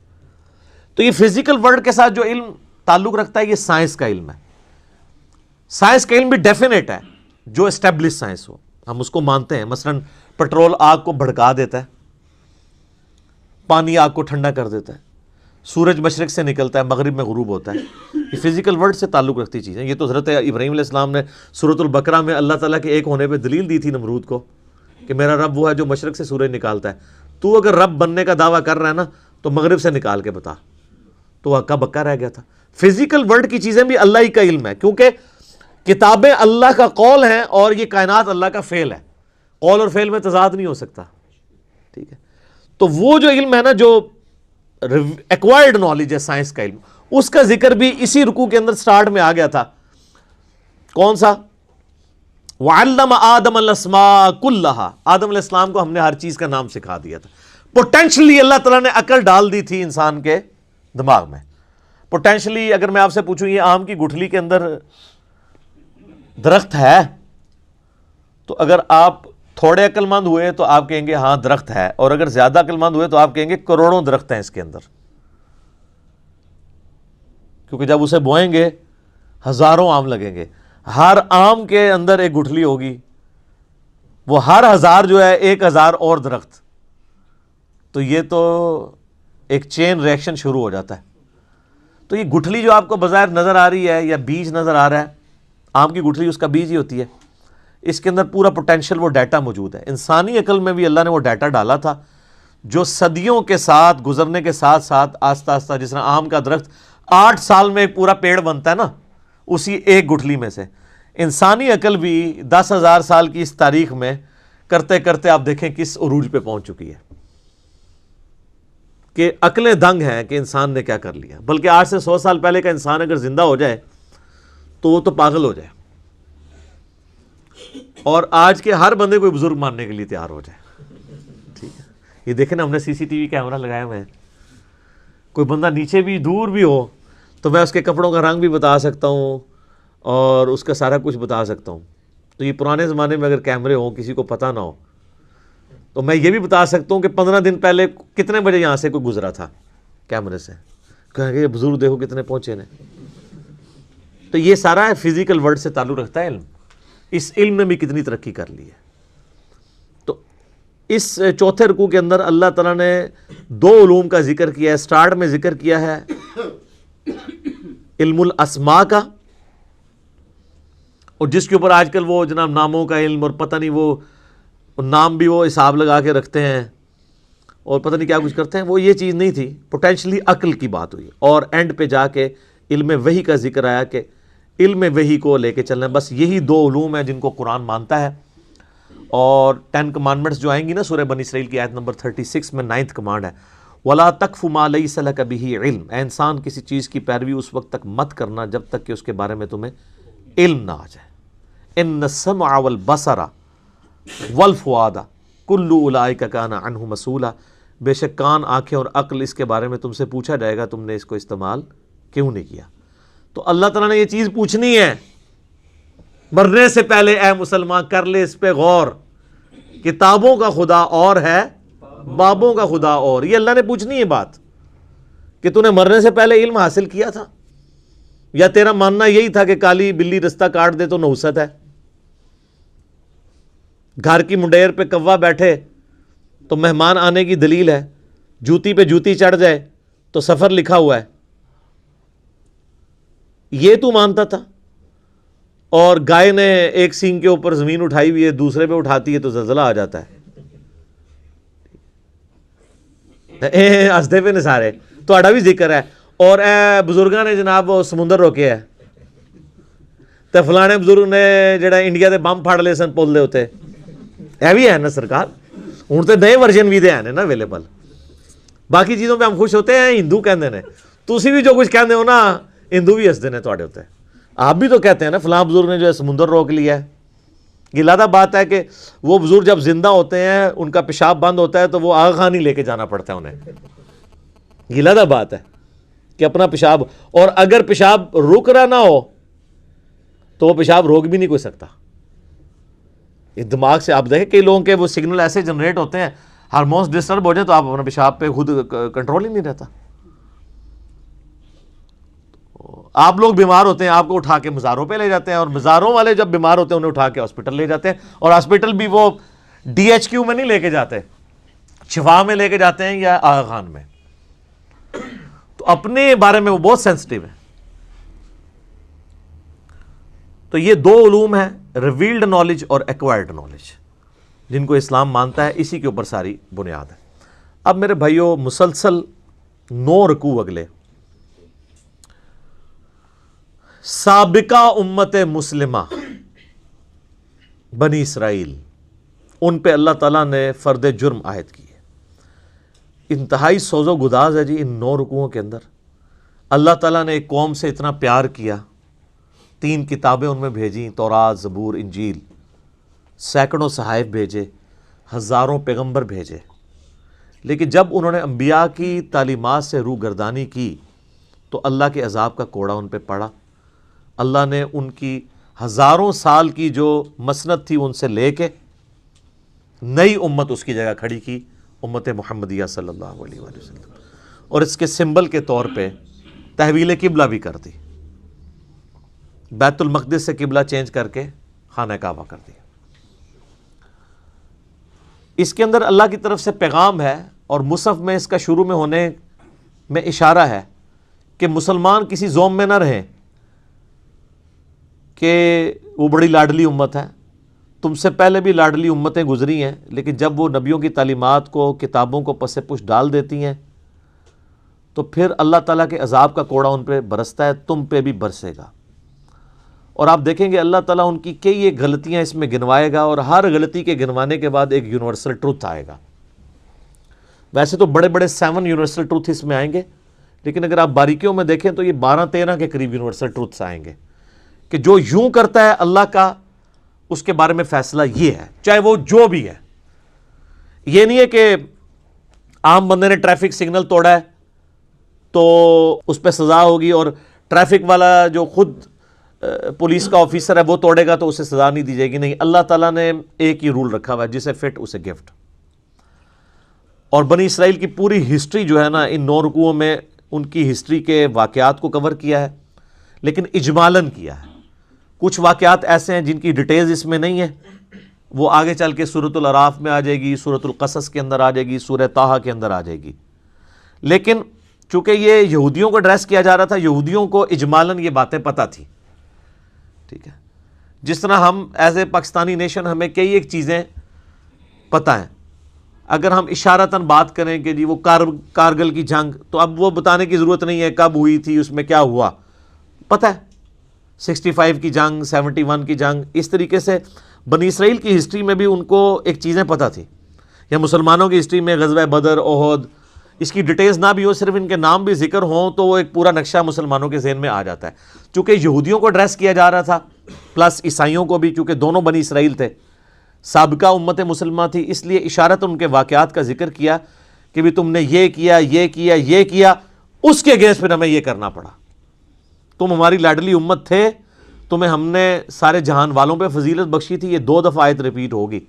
تو یہ فزیکل ورلڈ کے ساتھ جو علم تعلق رکھتا ہے یہ سائنس کا علم ہے. سائنس کا علم بھی ڈیفینیٹ ہے جو اسٹیبلش سائنس ہو، ہم اس کو مانتے ہیں. مثلا پٹرول آگ کو بھڑکا دیتا ہے، پانی آگ کو ٹھنڈا کر دیتا ہے. سورج مشرق سے نکلتا ہے مغرب میں غروب ہوتا ہے، یہ فزیکل ورلڈ سے تعلق رکھتی چیزیں. یہ تو حضرت ابراہیم علیہ السلام نے سورۃ البقرہ میں اللہ تعالیٰ کے ایک ہونے پہ دلیل دی تھی نمرود کو کہ میرا رب وہ ہے جو مشرق سے سورج نکالتا ہے. تو اگر رب بننے کا دعویٰ کر رہا ہے نا تو مغرب سے نکال کے بتا. تو ہکا بکا رہ گیا تھا. فزیکل ورلڈ کی چیزیں بھی اللہ ہی کا علم ہے، کیونکہ کتابیں اللہ کا قول ہیں اور یہ کائنات اللہ کا فعل ہے. قول اور فعل میں تضاد نہیں ہو سکتا. ٹھیک ہے، تو وہ جو علم ہے نا، جو ایکوائرڈ نالج ہے سائنس کا علم، اس کا ذکر بھی اسی رکوع کے اندر سٹارٹ میں آ گیا تھا. کون سا؟ وَعَلَّمَ آدَمَ الْأَسْمَاءَ كُلَّهَا. آدم علیہ السلام کو ہم نے ہر چیز کا نام سکھا دیا تھا. پوٹینشلی اللہ تعالیٰ نے عقل ڈال دی تھی انسان کے دماغ میں. پوٹینشلی اگر میں آپ سے پوچھوں یہ آم کی گٹھلی کے اندر درخت ہے، تو اگر آپ تھوڑے عقل مند ہوئے تو آپ کہیں گے ہاں درخت ہے، اور اگر زیادہ عقل مند ہوئے تو آپ کہیں گے کروڑوں درخت ہیں اس کے اندر، کیونکہ جب اسے بوئیں گے ہزاروں آم لگیں گے. ہر آم کے اندر ایک گٹھلی ہوگی، وہ ہر ہزار جو ہے 1000 اور درخت. تو یہ تو ایک چین ریئیکشن شروع ہو جاتا ہے. تو یہ گٹھلی جو آپ کو بظاہر نظر آ رہی ہے یا بیج نظر آ رہا ہے، آم کی گٹھلی اس کا بیج ہی ہوتی ہے. اس کے اندر پورا پوٹینشیل وہ ڈیٹا موجود ہے. انسانی عقل میں بھی اللہ نے وہ ڈیٹا ڈالا تھا جو صدیوں کے ساتھ گزرنے کے ساتھ ساتھ آہستہ آہستہ، جس طرح آم کا درخت 8 سال میں ایک پورا پیڑ بنتا ہے نا، اسی ایک گٹھلی میں سے انسانی عقل بھی 10,000 سال کی اس تاریخ میں کرتے کرتے آپ دیکھیں کس عروج پہ پہنچ چکی ہے کہ عقلیں دنگ ہیں کہ انسان نے کیا کر لیا. بلکہ آج سے 100 سال پہلے کا انسان اگر زندہ ہو جائے تو وہ تو پاگل ہو جائے، اور آج کے ہر بندے کوئی بزرگ ماننے کے لیے تیار ہو جائے. ٹھیک ہے، یہ دیکھیں نا، ہم نے CCTV کیمرہ لگائے ہوئے ہیں. کوئی بندہ نیچے بھی دور بھی ہو تو میں اس کے کپڑوں کا رنگ بھی بتا سکتا ہوں اور اس کا سارا کچھ بتا سکتا ہوں. تو یہ پرانے زمانے میں اگر کیمرے ہوں کسی کو پتہ نہ ہو تو میں یہ بھی بتا سکتا ہوں کہ 15 دن پہلے کتنے بجے یہاں سے کوئی گزرا تھا کیمرے سے. کہیں گے یہ بزرگ دیکھو کتنے پہنچے نے. تو یہ سارا فزیکل ورلڈ سے تعلق رکھتا ہے علم. اس علم نے بھی کتنی ترقی کر لی ہے. تو اس چوتھے رکوع کے اندر اللہ تعالیٰ نے 2 علوم کا ذکر کیا ہے. سٹارٹ میں ذکر کیا ہے علم الاسماء کا، اور جس کے اوپر آج کل وہ جناب ناموں کا علم اور پتہ نہیں وہ نام بھی وہ حساب لگا کے رکھتے ہیں اور پتہ نہیں کیا کچھ کرتے ہیں. وہ یہ چیز نہیں تھی. پوٹینشلی عقل کی بات ہوئی اور اینڈ پہ جا کے علم وحی کا ذکر آیا کہ علم وحی کو لے کے چلنا ہے. بس یہی 2 علوم ہیں جن کو قرآن مانتا ہے. اور 10 کمانڈمنٹس جو آئیں گی نا سورہ بنی اسرائیل کی آیت نمبر 36 میں 9th کمانڈ ہے، وَلَا تَقْفُ مَا لَيْسَ لَكَ بِهِ عِلْم. اے انسان کسی چیز کی پیروی اس وقت تک مت کرنا جب تک کہ اس کے بارے میں تمہیں علم نہ آ جائے. اِنَّ السَّمْعَ وَالْبَصَرَ وَالْفُؤَادَ كُلُّ أُولَٰئِكَ كَانَ عَنْهُ مسئولا. بے شک کان، آنکھیں اور عقل اس کے بارے میں تم سے پوچھا جائے گا تم نے اس کو استعمال کیوں نہیں کیا. تو اللہ تعالیٰ نے یہ چیز پوچھنی ہے مرنے سے پہلے. اے مسلمان کر لے اس پہ غور. کتابوں کا خدا اور ہے، بابوں کا خدا اور. یہ اللہ نے پوچھنی ہے بات کہ تو نے مرنے سے پہلے علم حاصل کیا تھا، یا تیرا ماننا یہی تھا کہ کالی بلی رستہ کاٹ دے تو نحوست ہے. گھر کی منڈیر پہ کوا بیٹھے تو مہمان آنے کی دلیل ہے، جوتی پہ جوتی چڑھ جائے تو سفر لکھا ہوا ہے. یہ تو مانتا تھا. اور گائے نے ایک سینگ کے اوپر زمین اٹھائی ہوئی ہے، دوسرے پہ اٹھاتی ہے تو زلزلہ آ جاتا ہے. ہسدے پہ نسارے تہاڈا بھی ذکر ہے. اور اے بزرگاں نے جناب وہ سمندر روکے ہے تے فلانے بزرگ نے جڑا انڈیا دے بم پھاڑ لے سن پل دے ہوتے. اے بھی ہے نا سرکار. ہوں تو نئے ورژن بھی دے ہیں نا اویلیبل. باقی چیزوں پہ ہم خوش ہوتے ہیں. ہندو کہندے نے، تسی بھی جو کچھ کہندے ہو نا ہندو بھی ہسدے نے تواڈے اوتے. آپ بھی تو کہتے ہیں نا فلاں بزرگ نے جو ہے سمندر روک لیا ہے. یہ لادہ بات ہے کہ وہ بزرگ جب زندہ ہوتے ہیں ان کا پیشاب بند ہوتا ہے تو وہ آغا خان ہی لے کے جانا پڑتا ہے انہیں. یہ لادہ بات ہے کہ اپنا پیشاب، اور اگر پیشاب رک رہا نہ ہو تو وہ پیشاب روک بھی نہیں کوئی سکتا. یہ دماغ سے آپ دیکھیں کئی لوگوں کے وہ سگنل ایسے جنریٹ ہوتے ہیں، ہارمونس ڈسٹرب ہو جائے تو آپ اپنا پیشاب پہ خود کنٹرول ہی نہیں رہتا. آپ لوگ بیمار ہوتے ہیں، آپ کو اٹھا کے مزاروں پہ لے جاتے ہیں، اور مزاروں والے جب بیمار ہوتے ہیں انہیں اٹھا کے ہاسپٹل لے جاتے ہیں. اور ہاسپٹل بھی وہ DHQ میں نہیں لے کے جاتے، شفا میں لے کے جاتے ہیں یا آغا خان میں. اپنے بارے میں وہ بہت سینسٹیو ہے. تو یہ دو علوم ہیں، ریویلڈ نالج اور ایکوائرڈ نالج، جن کو اسلام مانتا ہے. اسی کے اوپر ساری بنیاد ہے. اب میرے بھائیوں، مسلسل 9 رکوع اگلے سابقہ امت مسلمہ بنی اسرائیل، ان پہ اللہ تعالیٰ نے فرد جرم عائد کی ہے. انتہائی سوز و گداز ہے جی ان 9 رکوعوں کے اندر. اللہ تعالیٰ نے ایک قوم سے اتنا پیار کیا، 3 کتابیں ان میں بھیجیں، تورات، زبور، انجیل، سینکڑوں صحائف بھیجے، ہزاروں پیغمبر بھیجے. لیکن جب انہوں نے انبیاء کی تعلیمات سے روگردانی کی تو اللہ کے عذاب کا کوڑا ان پہ پڑا. اللہ نے ان کی ہزاروں سال کی جو مسند تھی ان سے لے کے نئی امت اس کی جگہ کھڑی کی، امت محمدیہ صلی اللہ علیہ وآلہ وسلم. اور اس کے سمبل کے طور پہ تحویل قبلہ بھی کر دی، بیت المقدس سے قبلہ چینج کر کے خانہ کعبہ کر دیا. اس کے اندر اللہ کی طرف سے پیغام ہے، اور مصحف میں اس کا شروع میں ہونے میں اشارہ ہے کہ مسلمان کسی زوم میں نہ رہیں کہ وہ بڑی لاڈلی امت ہے. تم سے پہلے بھی لاڈلی امتیں گزری ہیں، لیکن جب وہ نبیوں کی تعلیمات کو، کتابوں کو پس پش ڈال دیتی ہیں تو پھر اللہ تعالیٰ کے عذاب کا کوڑا ان پہ برستا ہے، تم پہ بھی برسے گا. اور آپ دیکھیں گے اللہ تعالیٰ ان کی کئی ایک غلطیاں اس میں گنوائے گا، اور ہر غلطی کے گنوانے کے بعد ایک یونیورسل ٹروتھ آئے گا. ویسے تو بڑے بڑے 7 یونیورسل ٹروتھ اس میں آئیں گے، لیکن اگر آپ باریکیوں میں دیکھیں تو یہ 12-13 کے قریب یونیورسل ٹروتھس آئیں گے کہ جو یوں کرتا ہے اللہ کا، اس کے بارے میں فیصلہ یہ ہے، چاہے وہ جو بھی ہے. یہ نہیں ہے کہ عام بندے نے ٹریفک سگنل توڑا ہے تو اس پہ سزا ہوگی، اور ٹریفک والا جو خود پولیس کا آفیسر ہے وہ توڑے گا تو اسے سزا نہیں دی جائے گی. نہیں، اللہ تعالیٰ نے ایک ہی رول رکھا ہوا ہے، جسے فٹ اسے گفٹ. اور بنی اسرائیل کی پوری ہسٹری جو ہے نا، ان 9 رکوعوں میں ان کی ہسٹری کے واقعات کو کور کیا ہے، لیکن اجمالاً کیا ہے. کچھ واقعات ایسے ہیں جن کی ڈیٹیلز اس میں نہیں ہے، وہ آگے چل کے سورۃ الاعراف میں آ جائے گی، سورۃ القصص کے اندر آ جائے گی، سورہ طٰہٰ کے اندر آ جائے گی. لیکن چونکہ یہ یہودیوں کو ایڈریس کیا جا رہا تھا، یہودیوں کو اجمالاً یہ باتیں پتہ تھی. ٹھیک ہے، جس طرح ہم ایز اے پاکستانی نیشن ہمیں کئی ایک چیزیں پتہ ہیں. اگر ہم اشارتاً بات کریں کہ جی وہ کارگل کی جنگ، تو اب وہ بتانے کی ضرورت نہیں ہے کب ہوئی تھی، اس میں کیا ہوا، پتہ ہے. 65 کی جنگ، 71 کی جنگ، اس طریقے سے بنی اسرائیل کی ہسٹری میں بھی ان کو ایک چیزیں پتہ تھی. یا مسلمانوں کی ہسٹری میں غزوہ بدر، احد، اس کی ڈیٹیلز نہ بھی ہو، صرف ان کے نام بھی ذکر ہوں تو وہ ایک پورا نقشہ مسلمانوں کے ذہن میں آ جاتا ہے. چونکہ یہودیوں کو ایڈریس کیا جا رہا تھا پلس عیسائیوں کو بھی، چونکہ دونوں بنی اسرائیل تھے، سابقہ امت مسلمہ تھی، اس لیے اشارت ان کے واقعات کا ذکر کیا کہ بھی تم نے یہ کیا، یہ کیا، یہ کیا، اس کے اگینسٹ پھر ہمیں یہ کرنا پڑا. تم ہماری لاڈلی امت تھے، تمہیں ہم نے سارے جہان والوں پہ فضیلت بخشی تھی. یہ 2 دفعہ آیت ریپیٹ ہوگی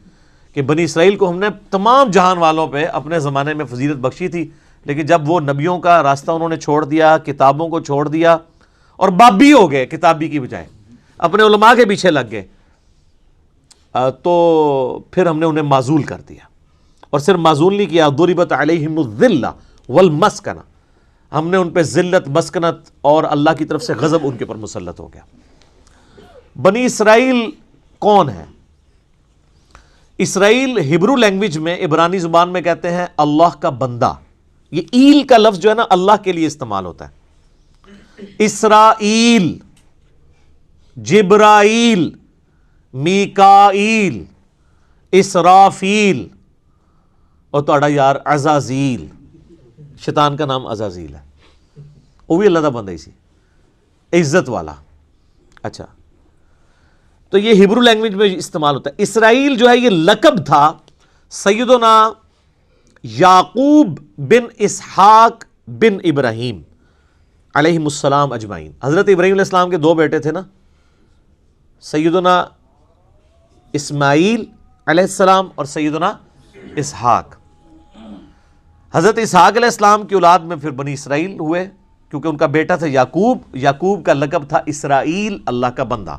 کہ بنی اسرائیل کو ہم نے تمام جہان والوں پہ اپنے زمانے میں فضیلت بخشی تھی، لیکن جب وہ نبیوں کا راستہ انہوں نے چھوڑ دیا، کتابوں کو چھوڑ دیا اور بابی ہو گئے کتابی کی بجائے، اپنے علماء کے پیچھے لگ گئے، تو پھر ہم نے انہیں معزول کر دیا. اور صرف معزول نہیں کیا، ضربت علیہم الذلہ والمسکنہ، ہم نے ان پہ ذلت، مسکنت اور اللہ کی طرف سے غضب ان کے اوپر مسلط ہو گیا. بنی اسرائیل کون ہے؟ اسرائیل ہبرو لینگویج میں، عبرانی زبان میں کہتے ہیں اللہ کا بندہ. یہ ایل کا لفظ جو ہے نا اللہ کے لیے استعمال ہوتا ہے. اسرائیل، جبرائیل، میکائیل، اسرافیل، اور تہاڈا یار عزازیل، شیطان کا نام عزازیل ہے، وہ بھی اللہ کا بندہ ہی سی، عزت والا. اچھا، تو یہ ہبرو لینگویج میں استعمال ہوتا ہے. اسرائیل جو ہے یہ لقب تھا سیدنا یعقوب بن اسحاق بن ابراہیم علیہم السلام اجمعین. حضرت ابراہیم علیہ السلام کے 2 بیٹے تھے نا، سیدنا اسماعیل علیہ السلام اور سیدنا اسحاق. حضرت اسحاق علیہ السلام کی اولاد میں پھر بنی اسرائیل ہوئے، کیونکہ ان کا بیٹا تھا یعقوب. یعقوب کا لقب تھا اسرائیل، اللہ کا بندہ.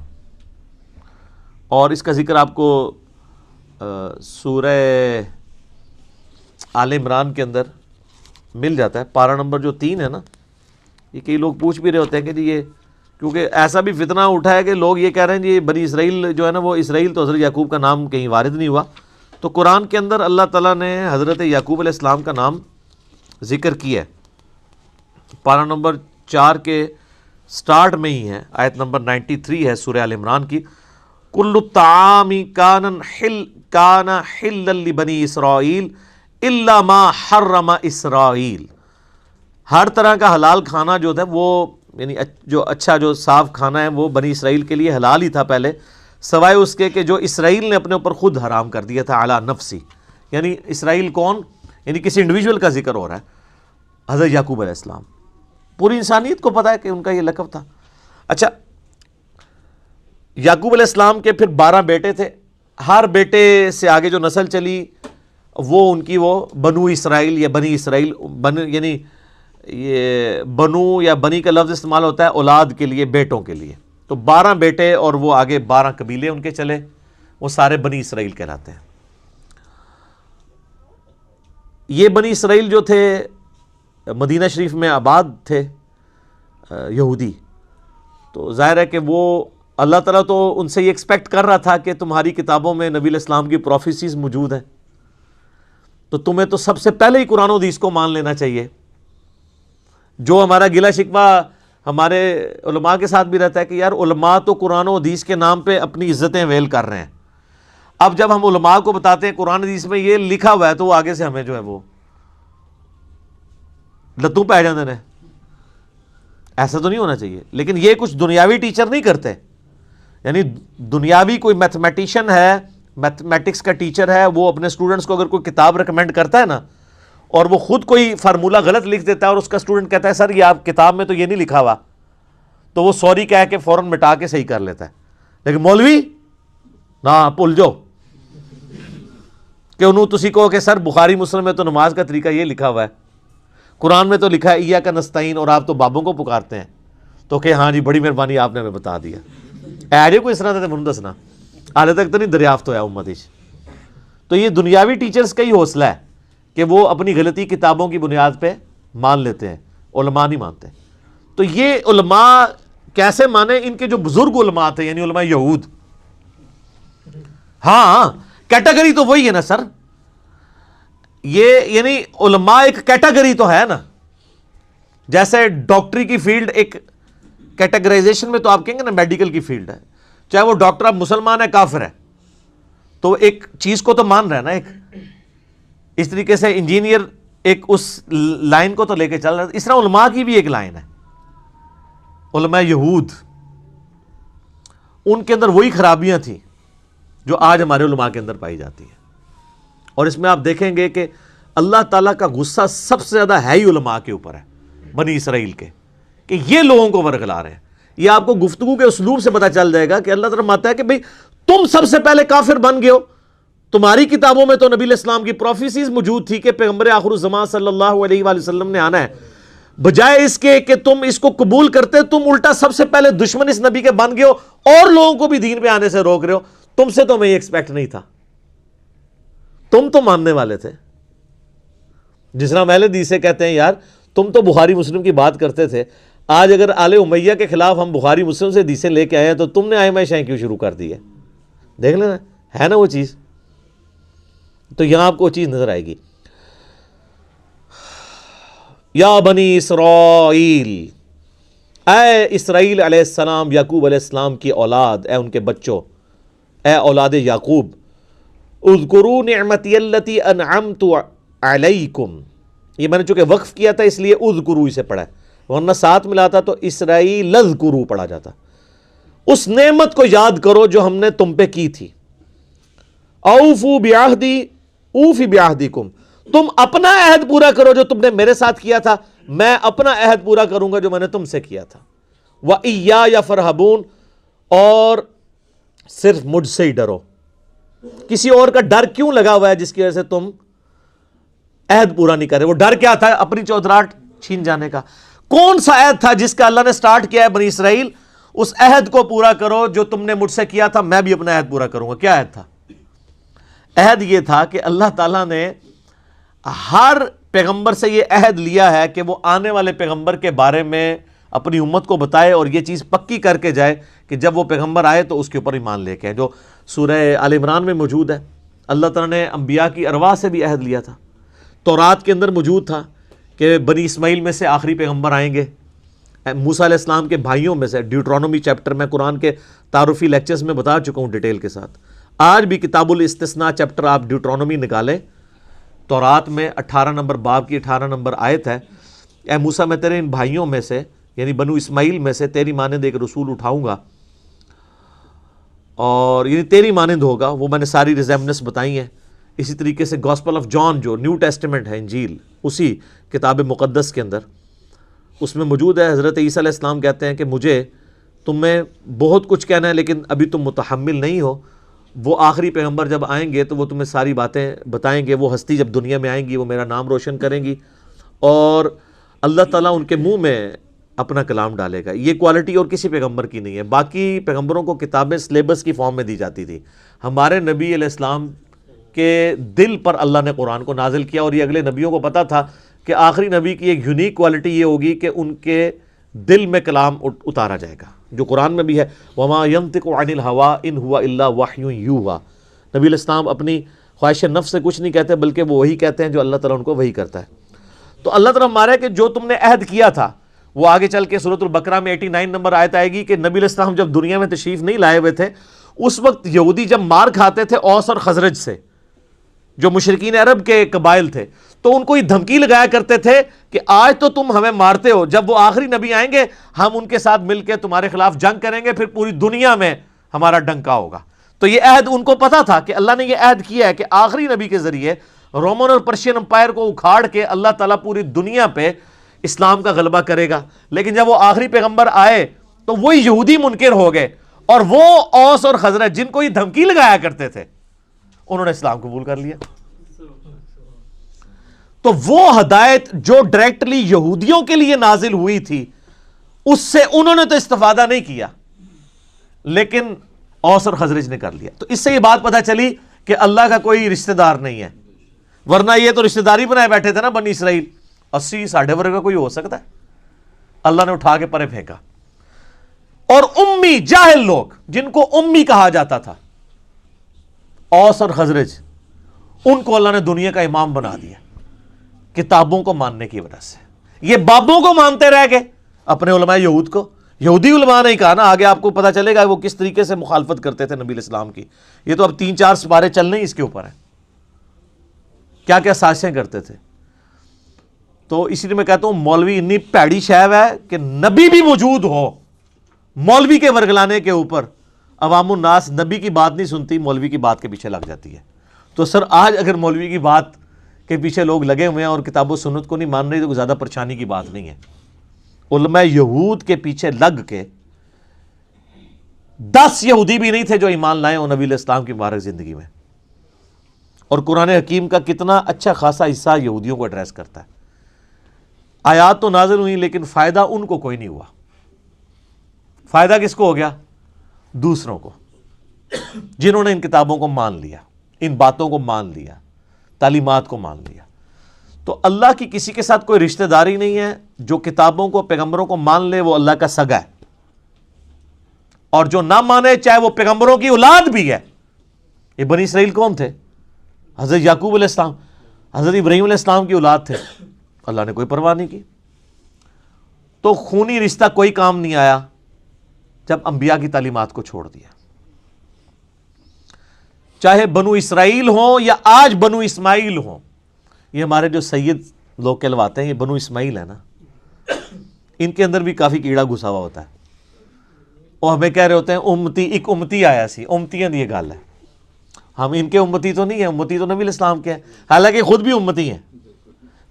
اور اس کا ذکر آپ کو سورہ آل عمران کے اندر مل جاتا ہے، پارہ نمبر جو 3 ہے نا، یہ کئی لوگ پوچھ بھی رہے ہوتے ہیں کہ جی یہ، کیونکہ ایسا بھی فتنہ اٹھا ہے کہ لوگ یہ کہہ رہے ہیں جی بنی اسرائیل جو ہے نا، وہ اسرائیل تو حضرت یعقوب کا نام کہیں وارد نہیں ہوا. تو قرآن کے اندر اللہ تعالیٰ نے حضرت یعقوب علیہ السلام کا نام ذکر کیا ہے. پارہ نمبر 4 کے سٹارٹ میں ہی ہے، آیت نمبر 93 ہے سورہ آل عمران کی. کل الطعام کان حلا لبنی اسرائیل الا ما حرم اسرائیل. ہر طرح کا حلال کھانا جو تھا وہ، یعنی جو اچھا جو صاف کھانا ہے وہ بنی اسرائیل کے لیے حلال ہی تھا پہلے، سوائے اس کے کہ جو اسرائیل نے اپنے اوپر خود حرام کر دیا تھا، علی نفسی. یعنی اسرائیل کون؟ یعنی کسی انڈیویجول کا ذکر ہو رہا ہے، حضرت یعقوب علیہ السلام. پوری انسانیت کو پتہ ہے کہ ان کا یہ لقب تھا. اچھا، یعقوب علیہ السلام کے پھر 12 بیٹے تھے. ہر بیٹے سے آگے جو نسل چلی وہ ان کی وہ بنو اسرائیل یا بنی اسرائیل، یعنی یہ بنو یا بنی کا لفظ استعمال ہوتا ہے اولاد کے لیے، بیٹوں کے لیے. تو 12 بیٹے اور وہ آگے 12 قبیلے ان کے چلے، وہ سارے بنی اسرائیل کہلاتے ہیں. یہ بنی اسرائیل جو تھے مدینہ شریف میں آباد تھے یہودی. تو ظاہر ہے کہ وہ اللہ تعالیٰ تو ان سے یہ ایکسپیکٹ کر رہا تھا کہ تمہاری کتابوں میں نبی علیہ السلام کی پروفیسیز موجود ہیں، تو تمہیں تو سب سے پہلے ہی قرآن و حدیث کو مان لینا چاہیے. جو ہمارا گلہ شکوہ ہمارے علماء کے ساتھ بھی رہتا ہے کہ یار علماء تو قرآن و حدیث کے نام پہ اپنی عزتیں ویل کر رہے ہیں. اب جب ہم علماء کو بتاتے ہیں قرآن حدیث میں یہ لکھا ہوا ہے، تو وہ آگے سے ہمیں جو ہے وہ لتوں پہ آ جاندے ہیں. ایسا تو نہیں ہونا چاہیے. لیکن یہ کچھ دنیاوی ٹیچر نہیں کرتے. یعنی دنیاوی کوئی میتھمیٹیشین ہے، میتھمیٹکس کا ٹیچر ہے، وہ اپنے اسٹوڈنٹس کو اگر کوئی کتاب ریکمینڈ کرتا ہے نا، اور وہ خود کوئی فارمولہ غلط لکھ دیتا ہے اور اس کا اسٹوڈنٹ کہتا ہے سر یہ آپ کتاب میں تو یہ نہیں لکھا ہوا، تو وہ سوری کہہ کے فوراً مٹا کے صحیح کر لیتا ہے. لیکن مولوی نہ بھول جاؤ کہ انہوں تسی کہو کہ سر بخاری مسلم میں تو نماز کا طریقہ یہ لکھا ہوا ہے، قرآن میں تو لکھا ہے ایاک نستعین، اور آپ تو بابوں کو پکارتے ہیں. تو کہ ہاں جی بڑی مہربانی آپ نے ہمیں بتا دیا. ایڈے کو اس طرح سے من دسنا حالے تک تو نہیں دریافت ہوا امت. تو یہ دنیاوی ٹیچرز کا ہی حوصلہ ہے کہ وہ اپنی غلطی کتابوں کی بنیاد پہ مان لیتے ہیں، علماء نہیں مانتے. تو یہ علماء کیسے مانے؟ ان کے جو بزرگ علماء تھے، یعنی علماء یہود. ہاں کیٹیگری تو وہی ہے نا سر، یہ یعنی علماء ایک کیٹیگری تو ہے نا. جیسے ڈاکٹری کی فیلڈ ایک کیٹیگرائزیشن میں تو آپ کہیں گے نا میڈیکل کی فیلڈ ہے، چاہے وہ ڈاکٹر اب مسلمان ہے کافر ہے، تو ایک چیز کو تو مان رہا ہے نا. ایک اس طریقے سے انجینئر ایک اس لائن کو تو لے کے چل رہا ہے. اس طرح علماء کی بھی ایک لائن ہے. علماء یہود، ان کے اندر وہی خرابیاں تھیں جو آج ہمارے علماء کے اندر پائی جاتی ہیں. اور اس میں آپ دیکھیں گے کہ اللہ تعالیٰ کا غصہ سب سے زیادہ ہے ہی علماء کے اوپر ہے، بنی اسرائیل کے، کہ یہ لوگوں کو ورگلا رہے ہیں. یہ آپ کو گفتگو کے اسلوب سے پتہ چل جائے گا کہ اللہ تعالیٰ مانتا ہے کہ بھئی تم سب سے پہلے کافر بن گئے ہو. تمہاری کتابوں میں تو نبی علیہ السلام کی پروفیسیز موجود تھی کہ پیغمبر آخر الزمان صلی اللہ علیہ وآلہ وسلم نے آنا ہے. بجائے اس کے کہ تم اس کو قبول کرتے، تم الٹا سب سے پہلے دشمن اس نبی کے بن گئے ہو اور لوگوں کو بھی دین پہ آنے سے روک رہے ہو. تم سے تو میں یہ ایکسپیکٹ نہیں تھا. تم تو ماننے والے تھے. جس طرح اہل حدیث سے کہتے ہیں یار تم تو بخاری مسلم کی بات کرتے تھے، آج اگر آل امیہ کے خلاف ہم بخاری مسلم سے حدیثیں لے کے آئے ہیں تو تم نے ائمہ شیعہ کیوں شروع کر دی ہے؟ دیکھ لینا ہے نا وہ چیز. تو یہاں آپ کو وہ چیز نظر آئے گی. یا بنی اسرائیل، اے اسرائیل علیہ السلام، یعقوب علیہ السلام کی اولاد، اے ان کے بچوں، اے اولاد یعقوب، اذکروا نعمتی التی انعمت علیکم. یہ میں نے چونکہ وقف کیا تھا اس لیے اذکروا اسے پڑھا ہے، ورنہ ساتھ ملاتا تو اسرائیل اذکروا پڑھا جاتا. اس نعمت کو یاد کرو جو ہم نے تم پہ کی تھی. اوفوا بعہدی اوفی بعہدکم، تم اپنا عہد پورا کرو جو تم نے میرے ساتھ کیا تھا، میں اپنا عہد پورا کروں گا جو میں نے تم سے کیا تھا. وَإِيَّايَ فَارْهَبُونَ، اور صرف مجھ سے ہی ڈرو. کسی اور کا ڈر کیوں لگا ہوا ہے جس کی وجہ سے تم عہد پورا نہیں کر رہے؟ وہ ڈر کیا تھا؟ اپنی چودراہٹ چھین جانے کا. کون سا عہد تھا جس کا اللہ نے سٹارٹ کیا ہے بنی اسرائیل؟ اس عہد کو پورا کرو جو تم نے مجھ سے کیا تھا، میں بھی اپنا عہد پورا کروں گا. کیا عہد تھا؟ عہد یہ تھا کہ اللہ تعالیٰ نے ہر پیغمبر سے یہ عہد لیا ہے کہ وہ آنے والے پیغمبر کے بارے میں اپنی امت کو بتائے اور یہ چیز پکی کر کے جائے کہ جب وہ پیغمبر آئے تو اس کے اوپر ایمان لے کے آئے، جو سورہ آل عمران میں موجود ہے۔ اللہ تعالیٰ نے انبیاء کی ارواح سے بھی عہد لیا تھا، تورات کے اندر موجود تھا کہ بنی اسماعیل میں سے آخری پیغمبر آئیں گے، موسیٰ علیہ السلام کے بھائیوں میں سے۔ ڈیوٹرانومی چیپٹر میں قرآن کے تعارفی لیکچرز میں بتا چکا ہوں ڈیٹیل کے ساتھ۔ آج بھی کتاب الاستثناء چیپٹر آپ ڈیوٹرانومی نکالیں، تورات میں 18 نمبر باب کی 18 نمبر آیت ہے، اے موسیٰ میں تیرے ان بھائیوں میں سے یعنی بنو اسماعیل میں سے تیری مانند ایک رسول اٹھاؤں گا، اور یعنی تیری مانند ہوگا۔ وہ میں نے ساری ریزیمنس بتائی ہیں۔ اسی طریقے سے گاسپل آف جان جو نیو ٹیسٹمنٹ ہے، انجیل، اسی کتاب مقدس کے اندر اس میں موجود ہے، حضرت عیسیٰ علیہ السلام کہتے ہیں کہ مجھے تمہیں بہت کچھ کہنا ہے لیکن ابھی تم متحمل نہیں ہو، وہ آخری پیغمبر جب آئیں گے تو وہ تمہیں ساری باتیں بتائیں گے، وہ ہستی جب دنیا میں آئیں گی وہ میرا نام روشن کریں گی اور اللہ تعالیٰ ان کے منہ میں اپنا کلام ڈالے گا۔ یہ کوالٹی اور کسی پیغمبر کی نہیں ہے۔ باقی پیغمبروں کو کتابیں سلیبس کی فارم میں دی جاتی تھی، ہمارے نبی علیہ السلام کے دل پر اللہ نے قرآن کو نازل کیا، اور یہ اگلے نبیوں کو پتا تھا کہ آخری نبی کی ایک یونیک کوالٹی یہ ہوگی کہ ان کے دل میں کلام اتارا جائے گا، جو قرآن میں بھی ہے، وَمَا يَنطِقُ عَنِ الْهَوَىٰ إِنْ هُوَ إِلَّا وَحْيٌ يُوحَىٰ۔ نبی علیہ السلام اپنی خواہش نفس سے کچھ نہیں کہتے بلکہ وہ وہی کہتے ہیں جو اللہ تعالیٰ ان کو وہی کرتا ہے۔ تو اللہ تعالیٰ ہمارا ہے کہ جو تم نے عہد کیا تھا، وہ آگے چل کے سورۃ البقرہ میں 89 نمبر آیت آئے گی کہ نبی علیہ السلام جب دنیا میں تشریف نہیں لائے ہوئے تھے، اس وقت یہودی جب مار کھاتے تھے اوس اور خزرج سے، جو مشرکین عرب کے قبائل تھے، تو ان کو یہ دھمکی لگایا کرتے تھے کہ آج تو تم ہمیں مارتے ہو، جب وہ آخری نبی آئیں گے ہم ان کے ساتھ مل کے تمہارے خلاف جنگ کریں گے، پھر پوری دنیا میں ہمارا ڈنکا ہوگا۔ تو یہ عہد ان کو پتا تھا کہ اللہ نے یہ عہد کیا ہے کہ آخری نبی کے ذریعے رومن اور پرشین امپائر کو اکھاڑ کے اللہ تعالیٰ پوری دنیا پہ اسلام کا غلبہ کرے گا۔ لیکن جب وہ آخری پیغمبر آئے تو وہی یہودی منکر ہو گئے، اور وہ اوس اور خزرج جن کو یہ دھمکی لگایا کرتے تھے انہوں نے اسلام قبول کر لیا۔ تو وہ ہدایت جو ڈائریکٹلی یہودیوں کے لیے نازل ہوئی تھی اس سے انہوں نے تو استفادہ نہیں کیا، لیکن اوس اور خزرج نے کر لیا۔ تو اس سے یہ بات پتہ چلی کہ اللہ کا کوئی رشتہ دار نہیں ہے، ورنہ یہ تو رشتہ داری بنائے بیٹھے تھے نا بنی اسرائیل، 80 ساڑھے ورگے کا کوئی ہو سکتا ہے؟ اللہ نے اٹھا کے پرے پھینکا۔ اور امی جاہل لوگ جن کو امی کہا جاتا تھا، اوس اور خزرج، ان کو اللہ نے دنیا کا امام بنا دیا کتابوں کو ماننے کی وجہ سے۔ یہ بابوں کو مانتے رہ گئے، اپنے علماء یہود کو، یہودی علماء نہیں کہا نا، آگے آپ کو پتا چلے گا وہ کس طریقے سے مخالفت کرتے تھے نبی علیہ السلام کی۔ یہ تو اب 3-4 سپارے چلنے ہی اس کے اوپر ہیں، کیا کیا سازشیں کرتے تھے۔ تو اسی لیے میں کہتا ہوں مولوی اتنی پیڑی شیو ہے کہ نبی بھی موجود ہو، مولوی کے ورگلانے کے اوپر عوام الناس نبی کی بات نہیں سنتی، مولوی کی بات کے پیچھے لگ جاتی ہے۔ تو سر آج اگر مولوی کی بات کے پیچھے لوگ لگے ہوئے ہیں اور کتاب و سنت کو نہیں مان رہے تو کوئی زیادہ پریشانی کی بات نہیں ہے۔ علماء یہود کے پیچھے لگ کے 10 یہودی بھی نہیں تھے جو ایمان لائے اور نبی علیہ السلام کی مبارک زندگی میں۔ اور قرآن حکیم کا کتنا اچھا خاصا حصہ یہودیوں کو ایڈریس کرتا ہے۔ آیات تو نازل ہوئی لیکن فائدہ ان کو کوئی نہیں ہوا۔ فائدہ کس کو ہو گیا؟ دوسروں کو، جنہوں نے ان کتابوں کو مان لیا، ان باتوں کو مان لیا، تعلیمات کو مان لیا۔ تو اللہ کی کسی کے ساتھ کوئی رشتہ داری نہیں ہے، جو کتابوں کو پیغمبروں کو مان لے وہ اللہ کا سگا ہے، اور جو نہ مانے چاہے وہ پیغمبروں کی اولاد بھی ہے۔ یہ بنی اسرائیل کون تھے؟ حضرت یعقوب علیہ السلام، حضرت ابراہیم علیہ السلام کی اولاد تھے، اللہ نے کوئی پرواہ نہیں کی۔ تو خونی رشتہ کوئی کام نہیں آیا جب انبیاء کی تعلیمات کو چھوڑ دیا، چاہے بنو اسرائیل ہوں یا آج بنو اسماعیل ہوں۔ یہ ہمارے جو سید لوگ کہلواتے ہیں یہ بنو اسماعیل ہے نا، ان کے اندر بھی کافی کیڑا گھسا ہوا ہوتا ہے، وہ ہمیں کہہ رہے ہوتے ہیں امتی، ایک امتی آیا سی، امتیاں دی یہ گل ہے، ہم ان کے امتی تو نہیں ہیں، امتی تو نبی علیہ السلام کے ہیں، حالانکہ خود بھی امتی ہیں۔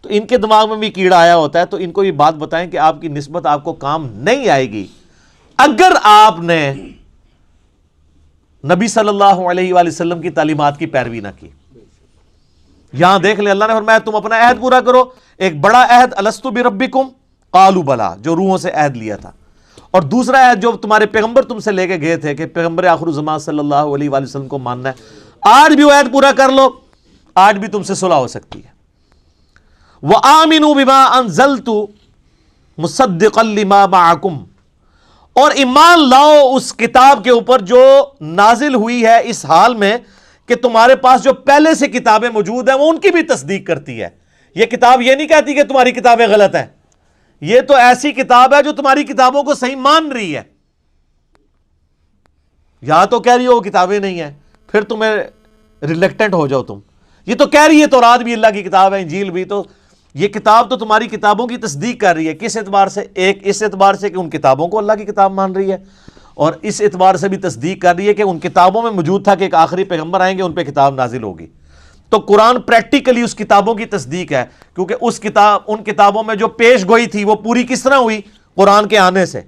تو ان کے دماغ میں بھی کیڑا آیا ہوتا ہے، تو ان کو یہ بات بتائیں کہ آپ کی نسبت آپ کو کام نہیں آئے گی اگر آپ نے نبی صلی اللہ علیہ وآلہ وسلم کی تعلیمات کی پیروی نہ کی۔ یہاں دیکھ لیں اللہ نے فرمایا تم اپنا عہد پورا کرو، ایک بڑا عہد الستو بربکم قالوا بلا، جو روحوں سے عہد لیا تھا، اور دوسرا عہد جو تمہارے پیغمبر تم سے لے کے گئے تھے کہ پیغمبر آخر الزمان صلی اللہ علیہ وآلہ وسلم کو ماننا ہے۔ آج بھی وہ عہد پورا کر لو، آج بھی تم سے صلح ہو سکتی ہے۔ وآمنوا بما انزلت مصدقا لما معکم، اور ایمان لاؤ اس کتاب کے اوپر جو نازل ہوئی ہے اس حال میں کہ تمہارے پاس جو پہلے سے کتابیں موجود ہیں وہ ان کی بھی تصدیق کرتی ہے۔ یہ کتاب یہ نہیں کہتی کہ تمہاری کتابیں غلط ہیں، یہ تو ایسی کتاب ہے جو تمہاری کتابوں کو صحیح مان رہی ہے۔ یا تو کہہ رہی ہو وہ کتابیں نہیں ہیں، پھر تمہیں ریلیکٹنٹ ہو جاؤ تم۔ یہ تو کہہ رہی ہے تورات بھی اللہ کی کتاب ہے، انجیل بھی، تو یہ کتاب تو تمہاری کتابوں کی تصدیق کر رہی ہے۔ کس اعتبار سے؟ ایک اس اعتبار سے کہ ان کتابوں کو اللہ کی کتاب مان رہی ہے، اور اس اعتبار سے بھی تصدیق کر رہی ہے کہ ان کتابوں میں موجود تھا کہ ایک آخری پیغمبر آئیں گے، ان پہ کتاب نازل ہوگی۔ تو قرآن پریکٹیکلی اس کتابوں کی تصدیق ہے، کیونکہ ان کتابوں میں جو پیش گوئی تھی وہ پوری کس طرح ہوئی؟ قرآن کے آنے سے۔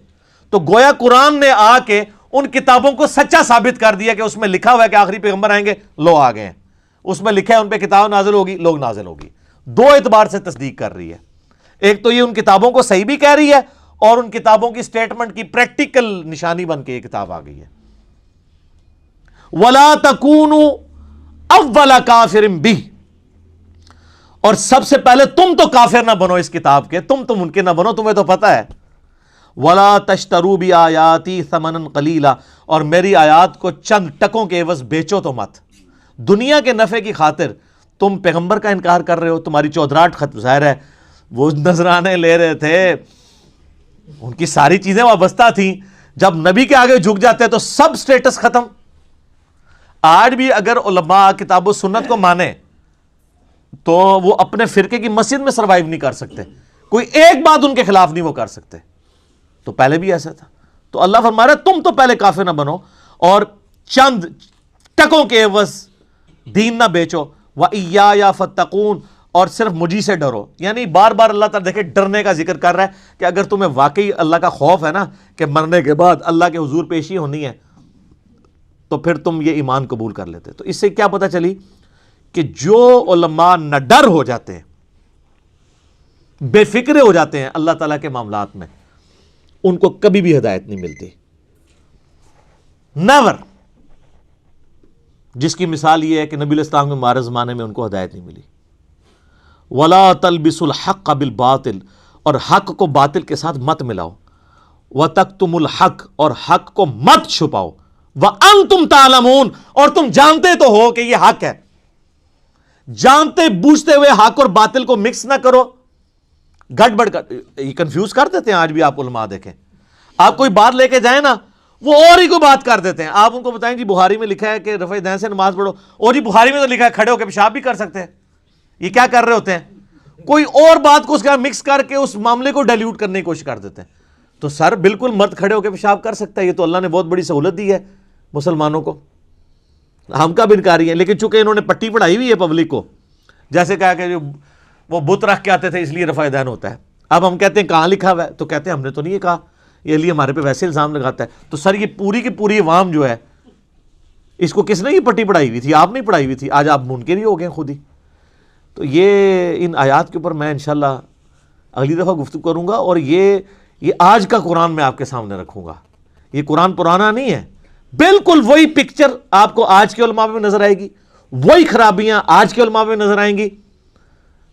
تو گویا قرآن نے آ کے ان کتابوں کو سچا ثابت کر دیا کہ اس میں لکھا ہوا ہے کہ آخری پیغمبر آئیں گے، لو آ گئے ہیں۔ اس میں لکھا ہے ان پہ کتاب نازل ہوگی، لوگ نازل ہوگی۔ دو اعتبار سے تصدیق کر رہی ہے، ایک تو یہ ان کتابوں کو صحیح بھی کہہ رہی ہے، اور ان کتابوں کی سٹیٹمنٹ کی پریکٹیکل نشانی بن کے یہ کتاب آ گئی ہے۔ وَلَا تَكُونُوا أَوَّلَ كَافِرٍ بِهِ، اور سب سے پہلے تم تو کافر نہ بنو اس کتاب کے، تم تو منکر نہ بنو، تمہیں تو پتہ ہے۔ وَلَا تَشْتَرُوا بِآيَاتِي ثَمَنًا قَلِيلًا، اور میری آیات کو چند ٹکوں کے عوض بیچو تو مت۔ دنیا کے نفع کی خاطر تم پیغمبر کا انکار کر رہے ہو، تمہاری چودراہٹ ختم، ظاہر ہے وہ نذرانے لے رہے تھے، ان کی ساری چیزیں وابستہ تھیں، جب نبی کے آگے جھک جاتے تو سب سٹیٹس ختم۔ آج بھی اگر علماء کتاب و سنت کو مانے تو وہ اپنے فرقے کی مسجد میں سروائیو نہیں کر سکتے، کوئی ایک بات ان کے خلاف نہیں وہ کر سکتے۔ تو پہلے بھی ایسا تھا۔ تو اللہ فرما رہا ہے تم تو پہلے کافر نہ بنو اور چند ٹکوں کے عوض دین نہ بیچو، وَإِيَّايَ فَاتَّقُونَ، اور صرف مجھی سے ڈرو۔ یعنی بار بار اللہ تعالیٰ دیکھے ڈرنے کا ذکر کر رہا ہے کہ اگر تمہیں واقعی اللہ کا خوف ہے نا کہ مرنے کے بعد اللہ کے حضور پیشی ہونی ہے، تو پھر تم یہ ایمان قبول کر لیتے۔ تو اس سے کیا پتہ چلی کہ جو علماء نہ ڈر ہو جاتے ہیں، بے فکرے ہو جاتے ہیں اللہ تعالیٰ کے معاملات میں، ان کو کبھی بھی ہدایت نہیں ملتی، نیور۔ جس کی مثال یہ ہے کہ نبی علیہ السلام کے مارے زمانے میں ان کو ہدایت نہیں ملی۔ وَلَا تَلْبِسُوا الْحَقَّ بِالْبَاطِلِ، اور حق کو باطل کے ساتھ مت ملاؤ۔ وَتَكْتُمُوا الْحَقَّ، اور حق کو مت چھپاؤ۔ وَأَنْتُمْ تَعْلَمُونَ، اور تم جانتے تو ہو کہ یہ حق ہے۔ جانتے بوجھتے ہوئے حق اور باطل کو مکس نہ کرو، گڑبڑ کر، یہ کنفیوز کر دیتے ہیں۔ آج بھی آپ علماء دیکھیں، آپ کوئی بات لے کے جائیں نا، وہ اور ہی کو بات کر دیتے ہیں۔ آپ ان کو بتائیں جی بخاری میں لکھا ہے کہ رفع دین سے نماز پڑھو، اور جی بخاری میں تو لکھا ہے کھڑے ہو کے پیشاب بھی کر سکتے ہیں۔ یہ کیا کر رہے ہوتے ہیں؟ کوئی اور بات کو اس کا مکس کر کے اس معاملے کو ڈائلیوٹ کرنے کی کوشش کر دیتے ہیں۔ تو سر بالکل مرد کھڑے ہو کے پیشاب کر سکتا ہے، یہ تو اللہ نے بہت بڑی سہولت دی ہے مسلمانوں کو، ہم کا بھی انکاری ہے۔ لیکن چونکہ انہوں نے پٹی پڑھائی ہوئی ہے پبلک کو، جیسے کہا کہ جو وہ بت رکھ کے آتے تھے اس لیے رفع دین ہوتا ہے، اب ہم کہتے ہیں کہاں لکھا ہوا ہے، تو کہتے ہیں ہم نے تو نہیں یہ کہا، یہ لیے ہمارے پہ ویسے الزام لگاتا ہے۔ تو سر یہ پوری کی پوری عوام جو ہے، اس کو کس نے یہ پٹی پڑھائی ہوئی تھی؟ آپ نہیں پڑھائی ہوئی تھی، آج آپ منکر ہی ہو گئے خود ہی۔ تو یہ ان آیات کے اوپر میں انشاءاللہ اگلی دفعہ گفتگو کروں گا، اور یہ آج کا قرآن میں آپ کے سامنے رکھوں گا۔ یہ قرآن پرانا نہیں ہے، بالکل وہی پکچر آپ کو آج کے علماء میں نظر آئے گی، وہی خرابیاں آج کے علماء میں نظر آئیں گی۔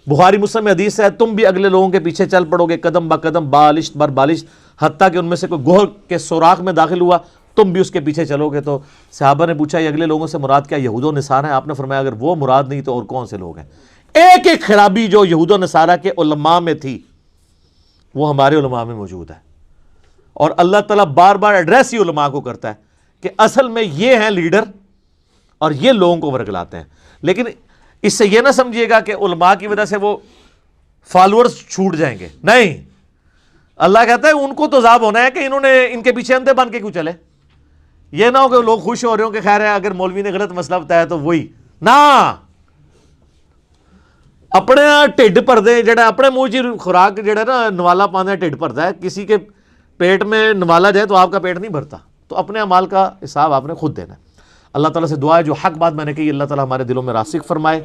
بخاری مسلم میں حدیث ہے تم بھی اگلے لوگوں کے پیچھے چل پڑو گے قدم با قدم، بالشت بر بالشت، حتیٰ کہ ان میں سے کوئی گوہر کے سوراخ میں داخل ہوا تم بھی اس کے پیچھے چلو گے۔ تو صحابہ نے پوچھا یہ اگلے لوگوں سے مراد کیا یہود و نصارہ ہیں؟ آپ نے فرمایا اگر وہ مراد نہیں تو اور کون سے لوگ ہیں؟ ایک ایک خرابی جو یہود و نصارہ کے علماء میں تھی وہ ہمارے علماء میں موجود ہے، اور اللہ تعالیٰ بار بار ایڈریس ہی علماء کو کرتا ہے کہ اصل میں یہ ہیں لیڈر اور یہ لوگوں کو ورگلاتے ہیں۔ لیکن اس سے یہ نہ سمجھیے گا کہ علماء کی وجہ سے وہ فالوورز چھوٹ جائیں گے، نہیں۔ اللہ کہتا ہے ان کو تو عذاب ہونا ہے کہ انہوں نے ان کے پیچھے اندھے بن کے کیوں چلے۔ یہ نہ ہو کہ لوگ خوش ہو رہے ہوں کہ خیر ہے اگر مولوی نے غلط مسئلہ بتایا تو وہی نہ، اپنے ٹھڈ بھردے جڑا اپنے منہ چ خوراک جڑا نا نوالا پانا ٹھڈ بھرتا ہے، کسی کے پیٹ میں نوالا جائے تو آپ کا پیٹ نہیں بھرتا۔ تو اپنے اعمال کا حساب آپ نے خود دینا ہے۔ اللہ تعالیٰ سے دعا ہے جو حق بات میں نے کہی اللہ تعالیٰ ہمارے دلوں میں راسخ فرمائے،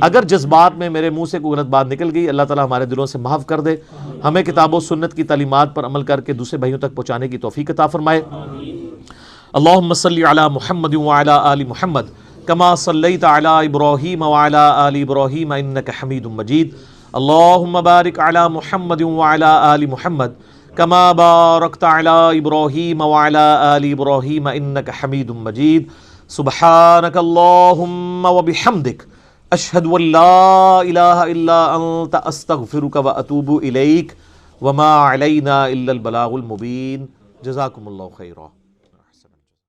اگر جذبات میں میرے منہ سے کوئی غلط بات نکل گئی اللہ تعالیٰ ہمارے دلوں سے معاف کر دے، ہمیں کتاب و سنت کی تعلیمات پر عمل کر کے دوسرے بھائیوں تک پہنچانے کی توفیق عطا فرمائے۔ اللہم صلی علی محمد وعلی آل محمد کما صلیت علی ابراہیم وعلی آل ابراہیم انک حمید مجید۔ اللہم بارک علی محمد وعلی آل محمد کما بارکت علی ابراہیم وعلی آل ابراہیم انک حمید مجید سبحانک اللہم وبحمدک اشہد ان لا الہ الا انت استغفرک واتوب الیک وما علینا الا البلاغ المبین جزاکم اللہ خیرا.